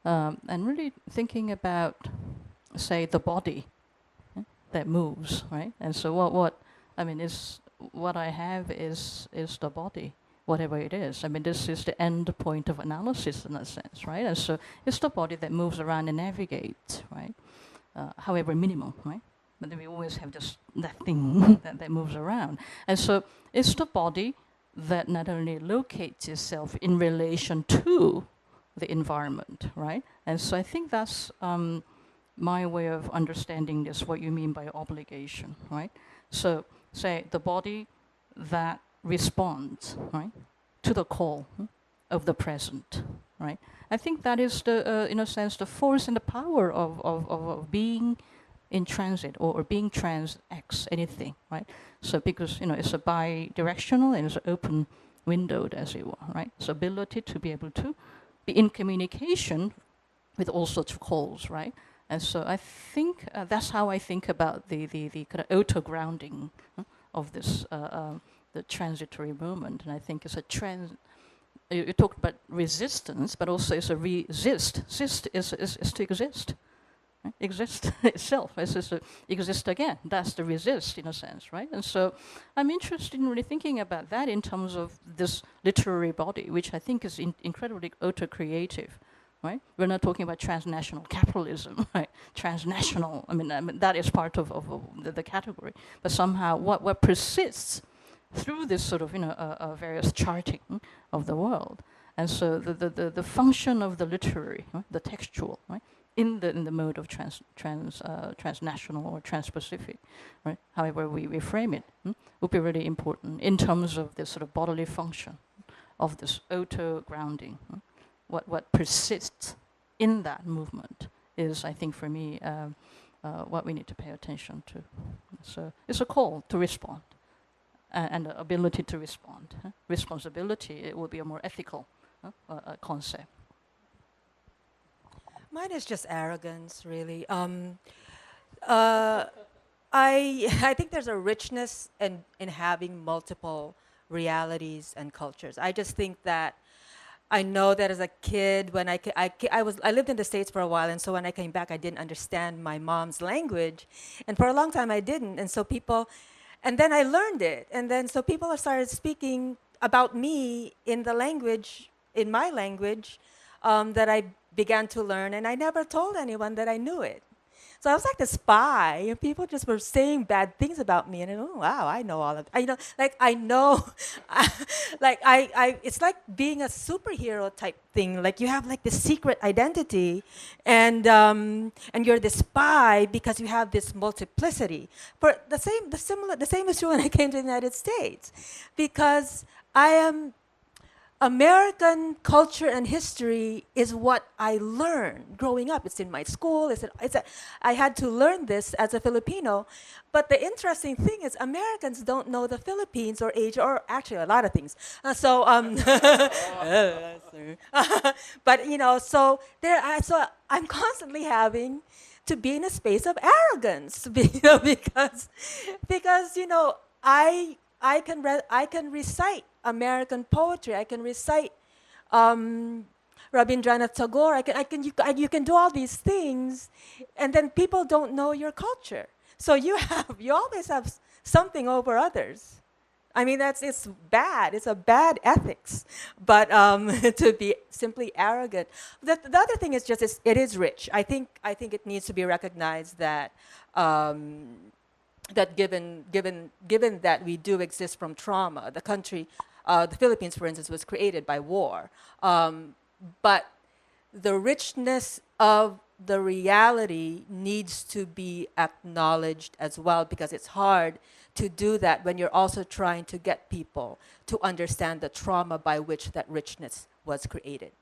and really thinking about, say, the body that moves, right? And so what I mean is what I have is the body, whatever it is. I mean, this is the end point of analysis in a sense, right? And so it's the body that moves around and navigates, right? However minimal, right? But then we always have just that thing that moves around. And so it's the body that not only locates itself in relation to the environment, right? And so I think that's my way of understanding this, what you mean by obligation, right? So say the body that responds, right, to the call of the present, right? I think that is the, in a sense, the force and the power of being in transit or being trans-X, anything, right? So because, it's a bi-directional and it's an open windowed, as it were, right? So ability to be able to be in communication with all sorts of calls, right? And so I think that's how I think about the kind of auto-grounding of this, the transitory moment. And I think it's a you talked about resistance, but also it's a resist. Exist is to exist. Right? Exist itself is to exist again. That's the resist in a sense, right? And so I'm interested in really thinking about that in terms of this literary body, which I think is incredibly auto-creative. Right? We're not talking about transnational capitalism, right? Transnational, I mean that is part of the category. But somehow what persists through this sort of, various charting of the world. And so the function of the literary, right? The textual, right? In the mode of transnational or transpacific, right? However we frame it, would be really important in terms of this sort of bodily function of this auto-grounding. What persists in that movement is, I think, for me, what we need to pay attention to. So it's a call to respond, and the ability to respond. Responsibility, it will be a more ethical concept. Mine is just arrogance, really. Uh, I think there's a richness in having multiple realities and cultures. I just think that I know that as a kid, when I lived in the States for a while, and so when I came back, I didn't understand my mom's language, and for a long time I didn't, and so and then I learned it, and then so people have started speaking about me in the language, in my language, that I began to learn, and I never told anyone that I knew it. So I was like the spy, and people just were saying bad things about me, and oh wow, I know all of, I know, it's like being a superhero type thing. Like you have like this secret identity, and you're the spy because you have this multiplicity. For the same is true when I came to the United States, because I am. American culture and history is what I learned growing up. It's in my school. I had to learn this as a Filipino. But the interesting thing is Americans don't know the Philippines or Asia, or actually a lot of things. But so I'm constantly having to be in a space of arrogance, because I can recite American poetry. I can recite Rabindranath Tagore. You can do all these things, and then people don't know your culture. So you always have something over others. I mean, it's bad. It's a bad ethics. But to be simply arrogant. The other thing is just it is rich. I think it needs to be recognized that. That given that we do exist from trauma, the country, the Philippines, for instance, was created by war. But the richness of the reality needs to be acknowledged as well, because it's hard to do that when you're also trying to get people to understand the trauma by which that richness was created.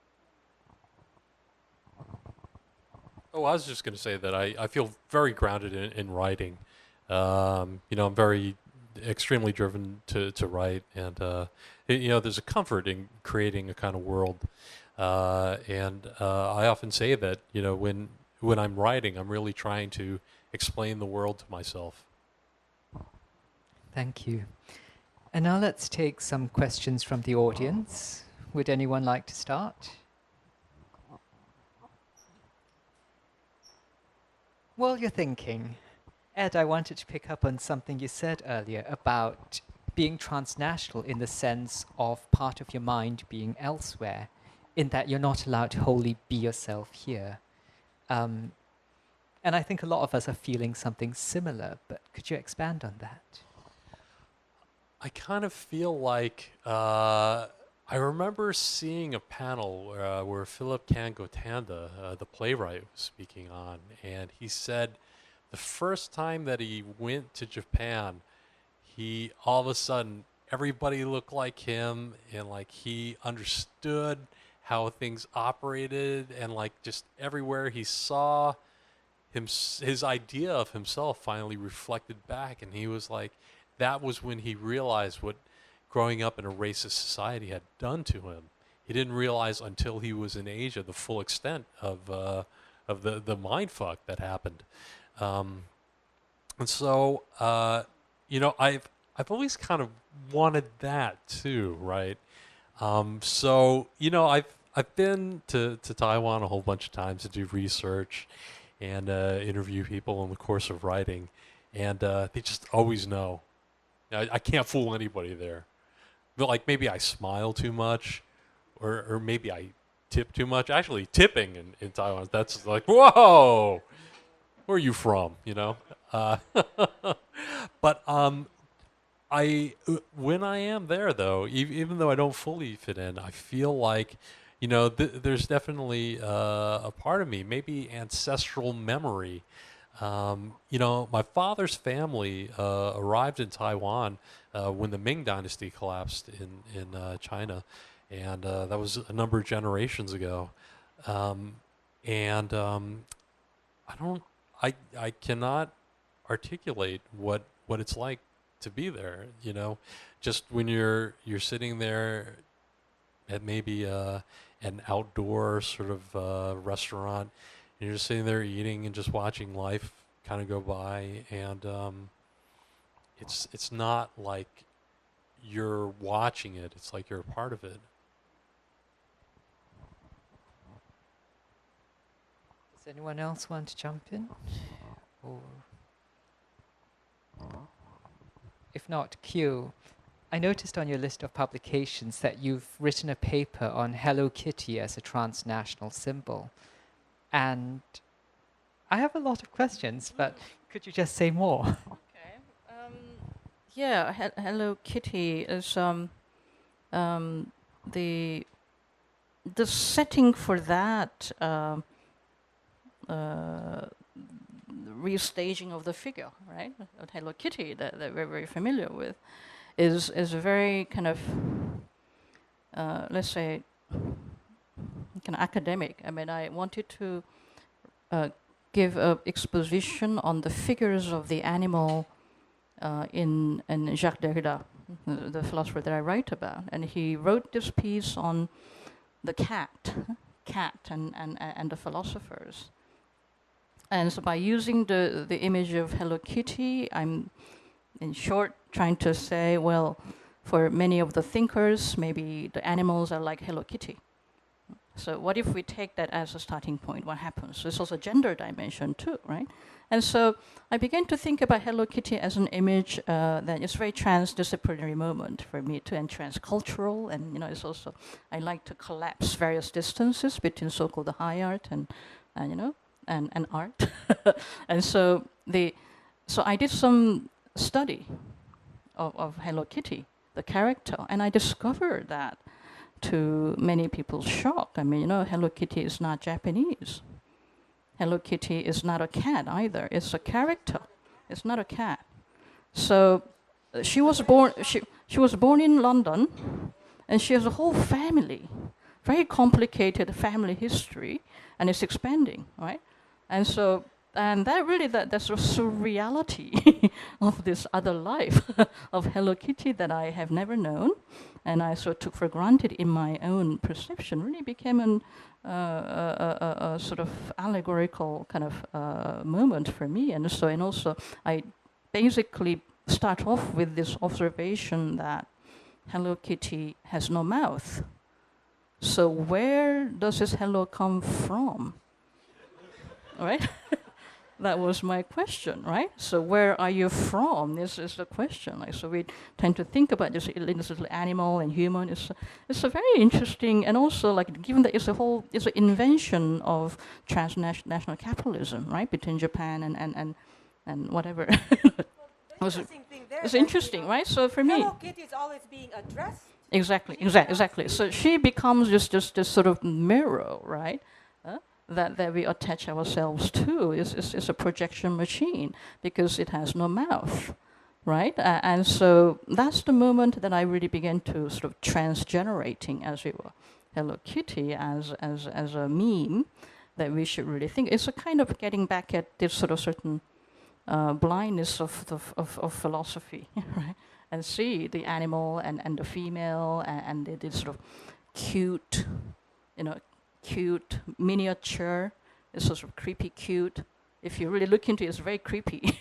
Oh, I was just going to say that I feel very grounded in writing. I'm very extremely driven to write, and there's a comfort in creating a kind of world. And I often say that when I'm writing, I'm really trying to explain the world to myself. Thank you. And now let's take some questions from the audience. Would anyone like to start? While you're thinking, Ed, I wanted to pick up on something you said earlier about being transnational in the sense of part of your mind being elsewhere, in that you're not allowed to wholly be yourself here. And I think a lot of us are feeling something similar, but could you expand on that? I kind of feel like I remember seeing a panel where Philip Kangotanda, the playwright, was speaking on, and he said the first time that he went to Japan, he all of a sudden everybody looked like him, and like he understood how things operated, and like just everywhere he saw his idea of himself finally reflected back, and he was like, that was when he realized what growing up in a racist society had done to him. He didn't realize until he was in Asia the full extent of the mind fuck that happened. And so, I've always kind of wanted that too, right? So, I've been to Taiwan a whole bunch of times to do research and interview people in the course of writing, and they just always know. I can't fool anybody there. But like maybe I smile too much, or maybe I tip too much. Actually, tipping in Taiwan, that's like, whoa, where are you from? But when I am there though, even though I don't fully fit in, I feel like there's definitely a part of me, maybe ancestral memory. My father's family arrived in Taiwan when the Ming Dynasty collapsed in China, and that was a number of generations ago. I cannot articulate what it's like to be there. Just when you're sitting there at maybe an outdoor sort of restaurant, You're just sitting there eating and just watching life kind of go by, and it's not like you're watching it. It's like you're a part of it. Does anyone else want to jump in? Or if not, Kyoo, I noticed on your list of publications that you've written a paper on Hello Kitty as a transnational symbol. And I have a lot of questions, but could you just say more? Okay. Yeah, Hello Kitty is the setting for that restaging of the figure, right? Of Hello Kitty that we're very familiar with, is a very kind of let's say kind of academic. I mean, I wanted to give an exposition on the figures of the animal in Jacques Derrida, the philosopher that I write about, and he wrote this piece on the cat and the philosophers. And so by using the image of Hello Kitty, I'm, in short, trying to say, well, for many of the thinkers, maybe the animals are like Hello Kitty. So what if we take that as a starting point? What happens? There's also a gender dimension too, right? And so I began to think about Hello Kitty as an image that is very transdisciplinary moment for me too, and transcultural. And it's also, I like to collapse various distances between so-called the high art and art. And so I did some study of Hello Kitty, the character, and I discovered that, to many people's shock, I mean, Hello Kitty is not Japanese. Hello Kitty is not a cat either. It's a character. It's not a cat. So she was born. She was born in London, and she has a whole family, very complicated family history, and it's expanding, right? And so, and that really that's a surreality of this other life of Hello Kitty that I have never known, and I sort of took for granted in my own perception. Really became a sort of allegorical kind of moment for me, and also I basically start off with this observation that Hello Kitty has no mouth. So where does this hello come from? All right. That was my question, right? So where are you from? This is the question. Like, so we tend to think about this little animal and human. It's a very interesting, and also like given that it's an invention of transnational capitalism, right? Between Japan and whatever. It's interesting, right? So for me, Hello Kitty is always being addressed. Exactly. So she becomes just this sort of mirror, right? That we attach ourselves to is a projection machine because it has no mouth, right? And so that's the moment that I really began to sort of transgenerating, as it were, Hello Kitty as a meme that we should really think. It's a kind of getting back at this sort of certain blindness of philosophy, right? And see the animal and the female and this sort of cute, cute miniature. It's sort of creepy cute. If you really look into it, it's very creepy,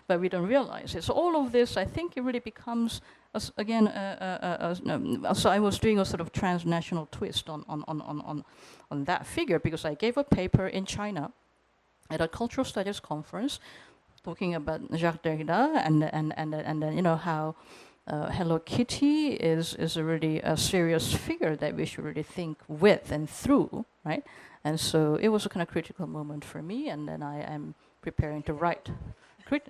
but we don't realize it. So all of this, I think, it really becomes again. So I was doing a sort of transnational twist on that figure because I gave a paper in China at a cultural studies conference talking about Jacques Derrida and how Hello Kitty is a really a serious figure that we should really think with and through, right? And so it was a kind of critical moment for me, and then I am preparing to write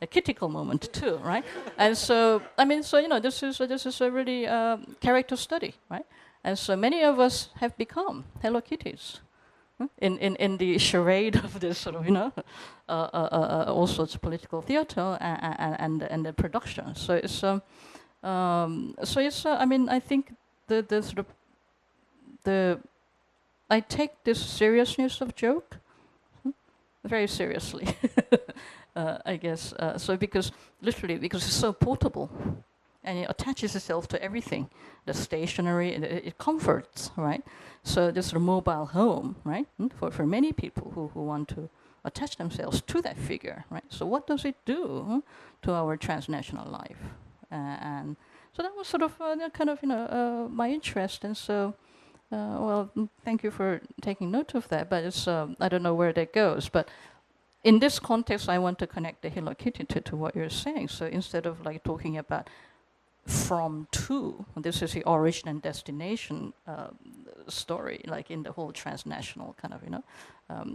a critical moment too, right? And so I mean, so this is a really character study, right? And so many of us have become Hello Kitties in the charade of this sort of all sorts of political theater and the production. So it's I mean, I think the sort of I take this seriousness of joke very seriously, I guess. So because it's so portable, and it attaches itself to everything, the stationery, and it comforts, right? So this sort of mobile home, right, for many people who want to attach themselves to that figure, right? So what does it do to our transnational life? And so that was sort of kind of my interest, and so thank you for taking note of that. But it's I don't know where that goes, but in this context, I want to connect the Hello Kitty to what you're saying. So instead of like talking about from to, this is the origin and destination story, like in the whole transnational kind of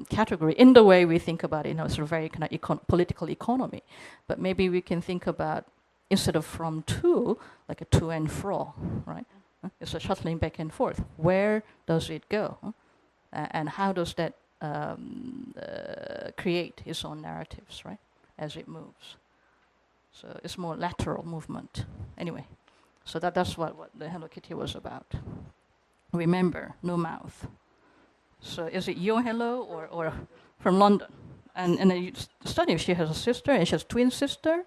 category, in the way we think about it, sort of very kind of political economy. But maybe we can think about, instead of from to, like a to and fro, right? It's a shuttling back and forth. Where does it go? And how does that create its own narratives, right, as it moves? So it's more lateral movement. Anyway, so that's what the Hello Kitty was about. Remember, no mouth. So is it your hello or from London? And you study if she has a sister, and she has a twin sister,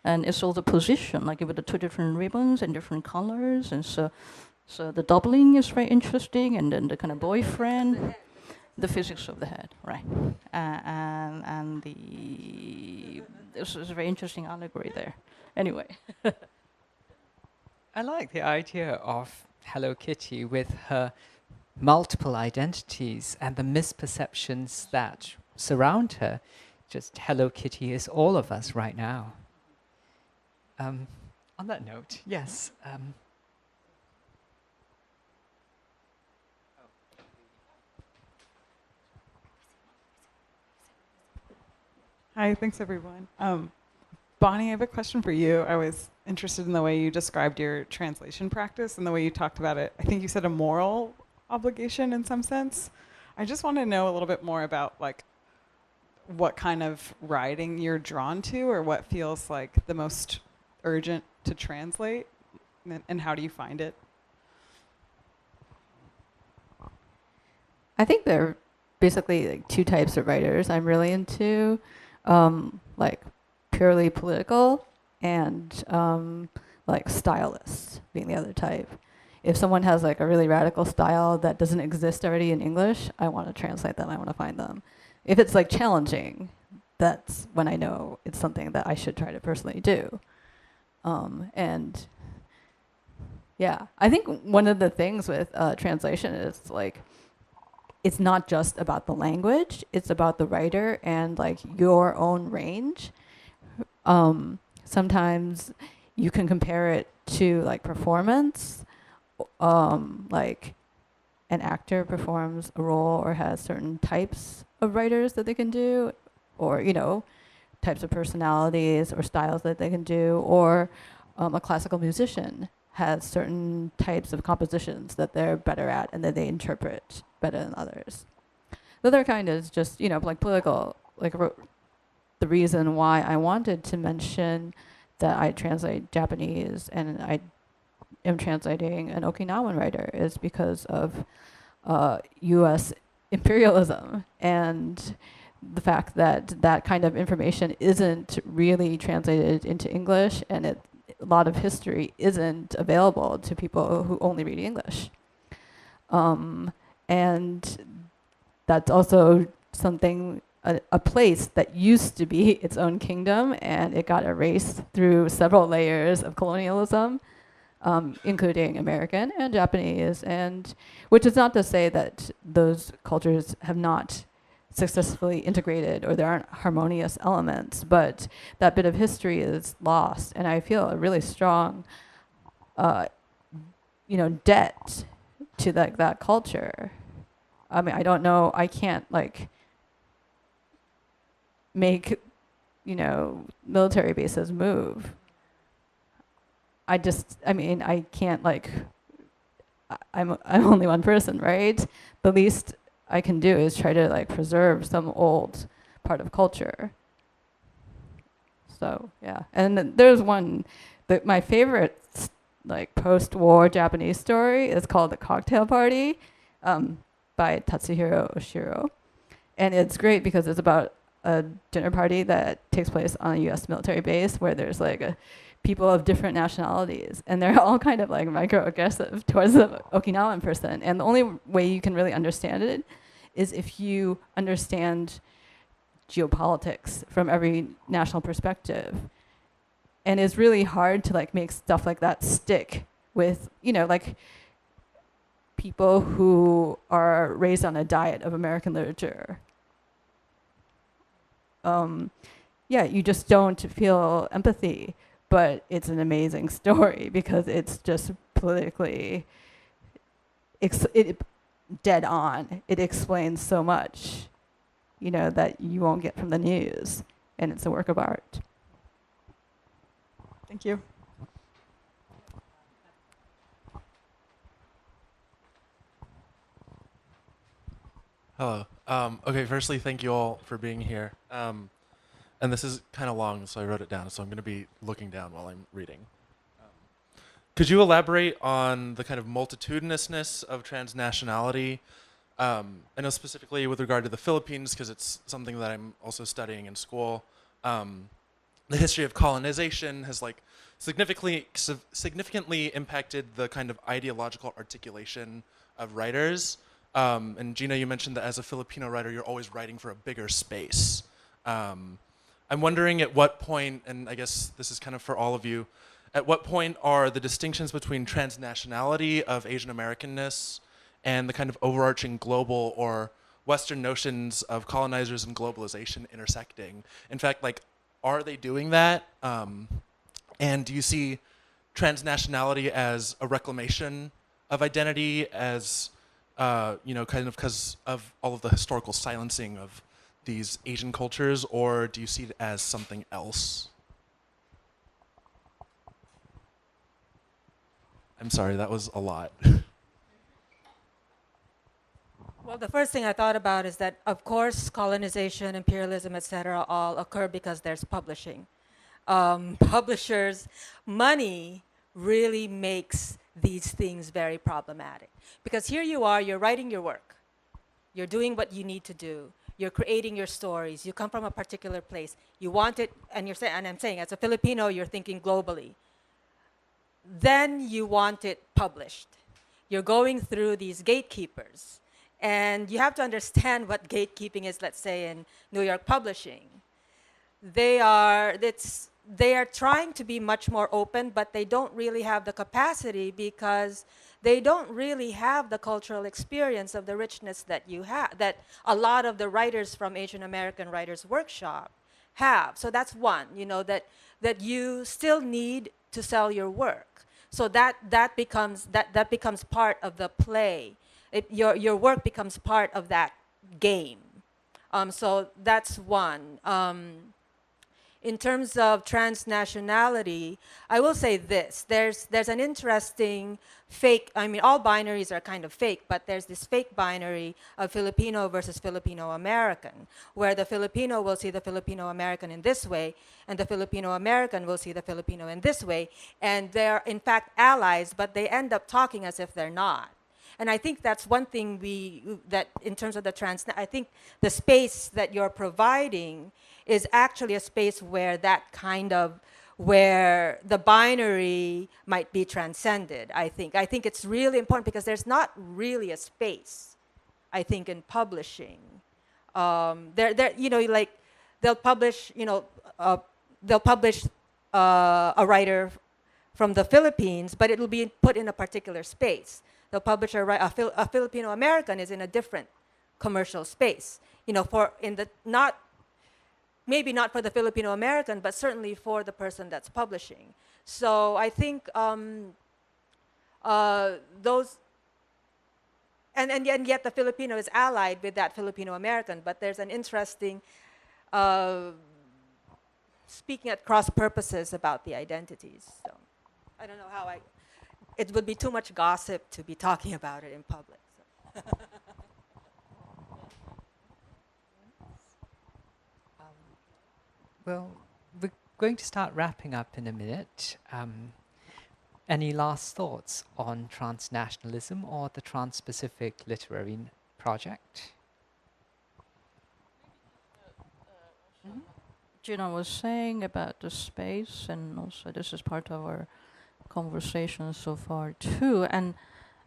and it's all the position, like with the two different ribbons and different colors, and so the doubling is very interesting, and then the kind of boyfriend, the physics of the head, right? And this is a very interesting allegory there. Anyway. I like the idea of Hello Kitty with her multiple identities and the misperceptions that surround her. Just Hello Kitty is all of us right now. On that note, yes. Hi, thanks everyone. Bonnie, I have a question for you. I was interested in the way you described your translation practice and the way you talked about it. I think you said a moral obligation in some sense. I just want to know a little bit more about like what kind of writing you're drawn to, or what feels like the most urgent to translate, and how do you find it? I think there are basically like two types of writers I'm really into, like purely political and like stylists being the other type. If someone has like a really radical style that doesn't exist already in English, I want to translate them, I want to find them. If it's like challenging, that's when I know it's something that I should try to personally do. And yeah, I think one of the things with translation is like, it's not just about the language, it's about the writer and like your own range. Sometimes you can compare it to like performance, like an actor performs a role or has certain types of writers that they can do, or types of personalities or styles that they can do, or a classical musician has certain types of compositions that they're better at and that they interpret better than others. The other kind is just, like political, like the reason why I wanted to mention that I translate Japanese and I am translating an Okinawan writer is because of U.S. imperialism and the fact that that kind of information isn't really translated into English, and a lot of history isn't available to people who only read English. And that's also something, a place that used to be its own kingdom, and it got erased through several layers of colonialism, including American and Japanese, and which is not to say that those cultures have not successfully integrated or there aren't harmonious elements, but that bit of history is lost, and I feel a really strong, debt to that culture. I mean, I don't know, I can't like make, military bases move. I can't like, I'm only one person, right? The least I can do is try to like preserve some old part of culture. So yeah, and then there's one, my favorite like post-war Japanese story is called The Cocktail Party, by Tatsuhiro Oshiro, and it's great because it's about a dinner party that takes place on a U.S. military base where there's like a people of different nationalities, and they're all kind of like microaggressive towards the Okinawan person. And the only way you can really understand it is if you understand geopolitics from every national perspective. And it's really hard to like make stuff like that stick with, you know, like people who are raised on a diet of American literature. Yeah, you just don't feel empathy, but it's an amazing story because it's just politically dead on. It explains so much, you know, that you won't get from the news, and it's a work of art. Thank you. Hello. Okay, firstly, thank you all for being here. And this is kind of long, so I wrote it down, so I'm going to be looking down while I'm reading. Could you elaborate on the kind of multitudinousness of transnationality? I know specifically with regard to the Philippines, because it's something that I'm also studying in school. The history of colonization has like significantly impacted the kind of ideological articulation of writers. And Gina, you mentioned that as a Filipino writer, you're always writing for a bigger space. I'm wondering at what point, and I guess this is kind of for all of you, at what point are the distinctions between transnationality of Asian Americanness and the kind of overarching global or Western notions of colonizers and globalization intersecting? In fact, like, are they doing that? And do you see transnationality as a reclamation of identity, as you know, kind of because of all of the historical silencing of these Asian cultures, or do you see it as something else? I'm sorry, that was a lot. Well, the first thing I thought about is that, of course, colonization, imperialism, etc., all occur because there's publishing. Publishers' money really makes these things very problematic. Because here you are, you're writing your work. You're doing what you need to do. You're creating your stories. You come from a particular place. You want it, and you're saying, and I'm saying, as a Filipino, you're thinking globally. Then you want it published. You're going through these gatekeepers. And you have to understand what gatekeeping is, let's say, in New York publishing. They are trying to be much more open, but they don't really have the capacity because they don't really have the cultural experience of the richness that you have, that a lot of the writers from Asian American Writers Workshop have. So that's one, you know, that you still need to sell your work. So that becomes part of the play. Your work becomes part of that game. So that's one. In terms of transnationality, I will say this. There's an interesting fake, I mean, all binaries are kind of fake, but there's this fake binary of Filipino versus Filipino American, where the Filipino will see the Filipino American in this way, and the Filipino American will see the Filipino in this way, and they're in fact allies, but they end up talking as if they're not. And I think that's one thing that in terms of the I think the space that you're providing is actually a space where where the binary might be transcended, I think. I think it's really important because there's not really a space, I think, in publishing. You know, like they'll publish, you know, a writer from the Philippines, but it'll be put in a particular space. They'll publish a Filipino American is in a different commercial space. You know, maybe not for the Filipino American, but certainly for the person that's publishing. So I think those, and yet the Filipino is allied with that Filipino American, but there's an interesting speaking at cross purposes about the identities. So I don't know how it would be too much gossip to be talking about it in public. So. Well, we're going to start wrapping up in a minute. Any last thoughts on transnationalism or the Transpacific Literary Project? Gina was saying about the space, and also this is part of our conversation so far too, and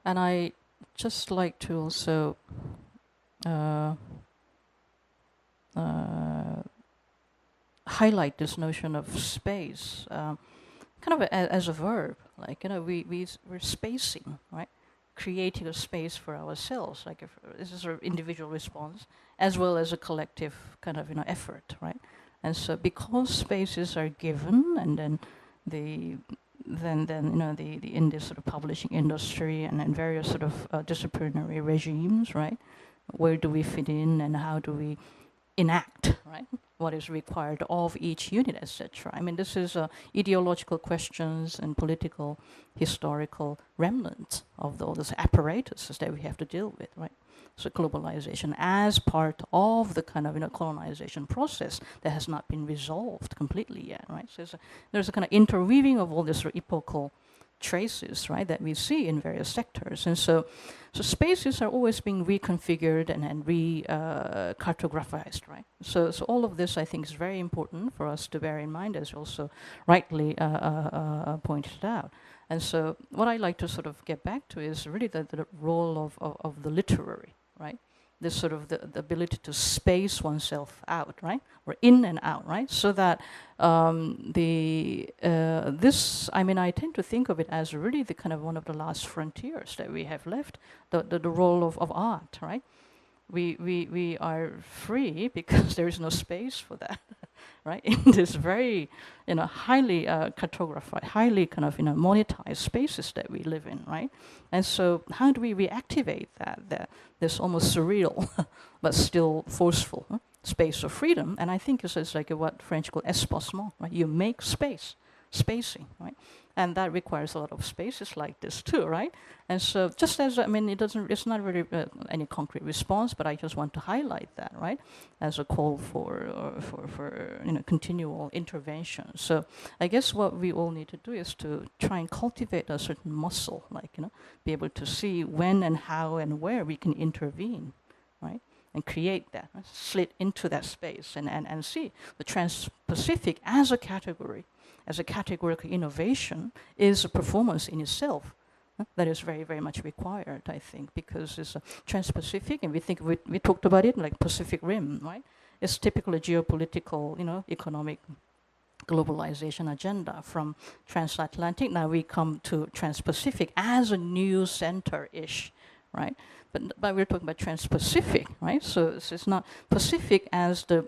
I just like to also highlight this notion of space, kind of as a verb, like, you know, we're spacing, right? Creating a space for ourselves, like if this is an individual response as well as a collective kind of, you know, effort, right? And so because spaces are given, and then you know, the in this sort of publishing industry and in various sort of disciplinary regimes, right? Where do we fit in, and how do we enact, right? What is required of each unit, etc. I mean, this is ideological questions and political, historical remnants of all those apparatuses that we have to deal with, right? So globalization as part of the kind of, you know, colonization process that has not been resolved completely yet, right? So there's a kind of interweaving of all these sort of epochal traces, right, that we see in various sectors. And so spaces are always being reconfigured and cartographized, right? So all of this, I think, is very important for us to bear in mind, as you also rightly pointed out. And so what I like to sort of get back to is really the role of the literary, right? This sort of the ability to space oneself out, right? Or in and out, right? So that this, I mean, I tend to think of it as really the kind of one of the last frontiers that we have left, the role of art, right? We are free because there is no space for that, right? In this very, you know, highly cartographed, highly kind of, you know, monetized spaces that we live in, right? And so how do we reactivate that this almost surreal but still forceful space of freedom? And I think it's like what French call espacement, right? You make space, spacing, right? And that requires a lot of spaces like this too, right? And so just as, I mean, it's not really any concrete response, but I just want to highlight that, right? As a call for you know, continual intervention. So I guess what we all need to do is to try and cultivate a certain muscle, like, you know, be able to see when and how and where we can intervene, right? And create that, right? Slit into that space and see the Trans-Pacific as a category, as a categorical innovation, is a performance in itself. That is very, very much required, I think, because it's a Trans-Pacific, and we talked about it like Pacific Rim, right? It's typically geopolitical, you know, economic globalization agenda from transatlantic. Now we come to Trans-Pacific as a new center-ish, right? But we're talking about Trans-Pacific, right? So it's not Pacific as the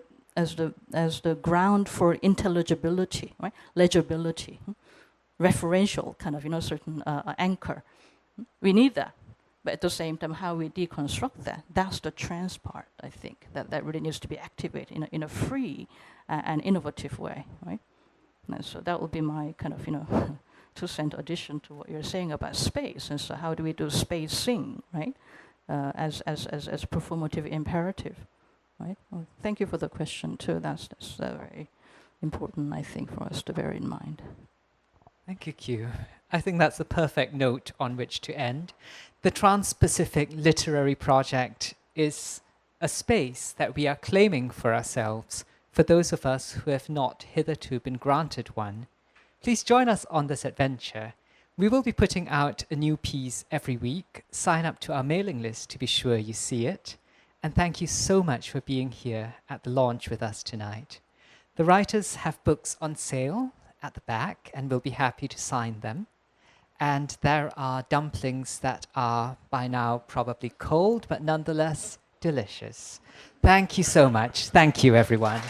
ground for intelligibility, right? Legibility, referential kind of, you know, certain anchor. We need that, but at the same time, how we deconstruct that's the trans part, I think, that really needs to be activated in a free and innovative way, right? And so that would be my kind of, you know, 2-cent addition to what you're saying about space. And so how do we do spacing, right? As performative imperative. Right? Well, thank you for the question too. That's very important, I think, for us to bear in mind. Thank you, Kyoo. I think that's the perfect note on which to end. The Transpacific Literary Project is a space that we are claiming for ourselves, for those of us who have not hitherto been granted one. Please join us on this adventure. We will be putting out a new piece every week. Sign up to our mailing list to be sure you see it. And thank you so much for being here at the launch with us tonight. The writers have books on sale at the back, and we'll be happy to sign them. And there are dumplings that are by now probably cold, but nonetheless delicious. Thank you so much. Thank you, everyone.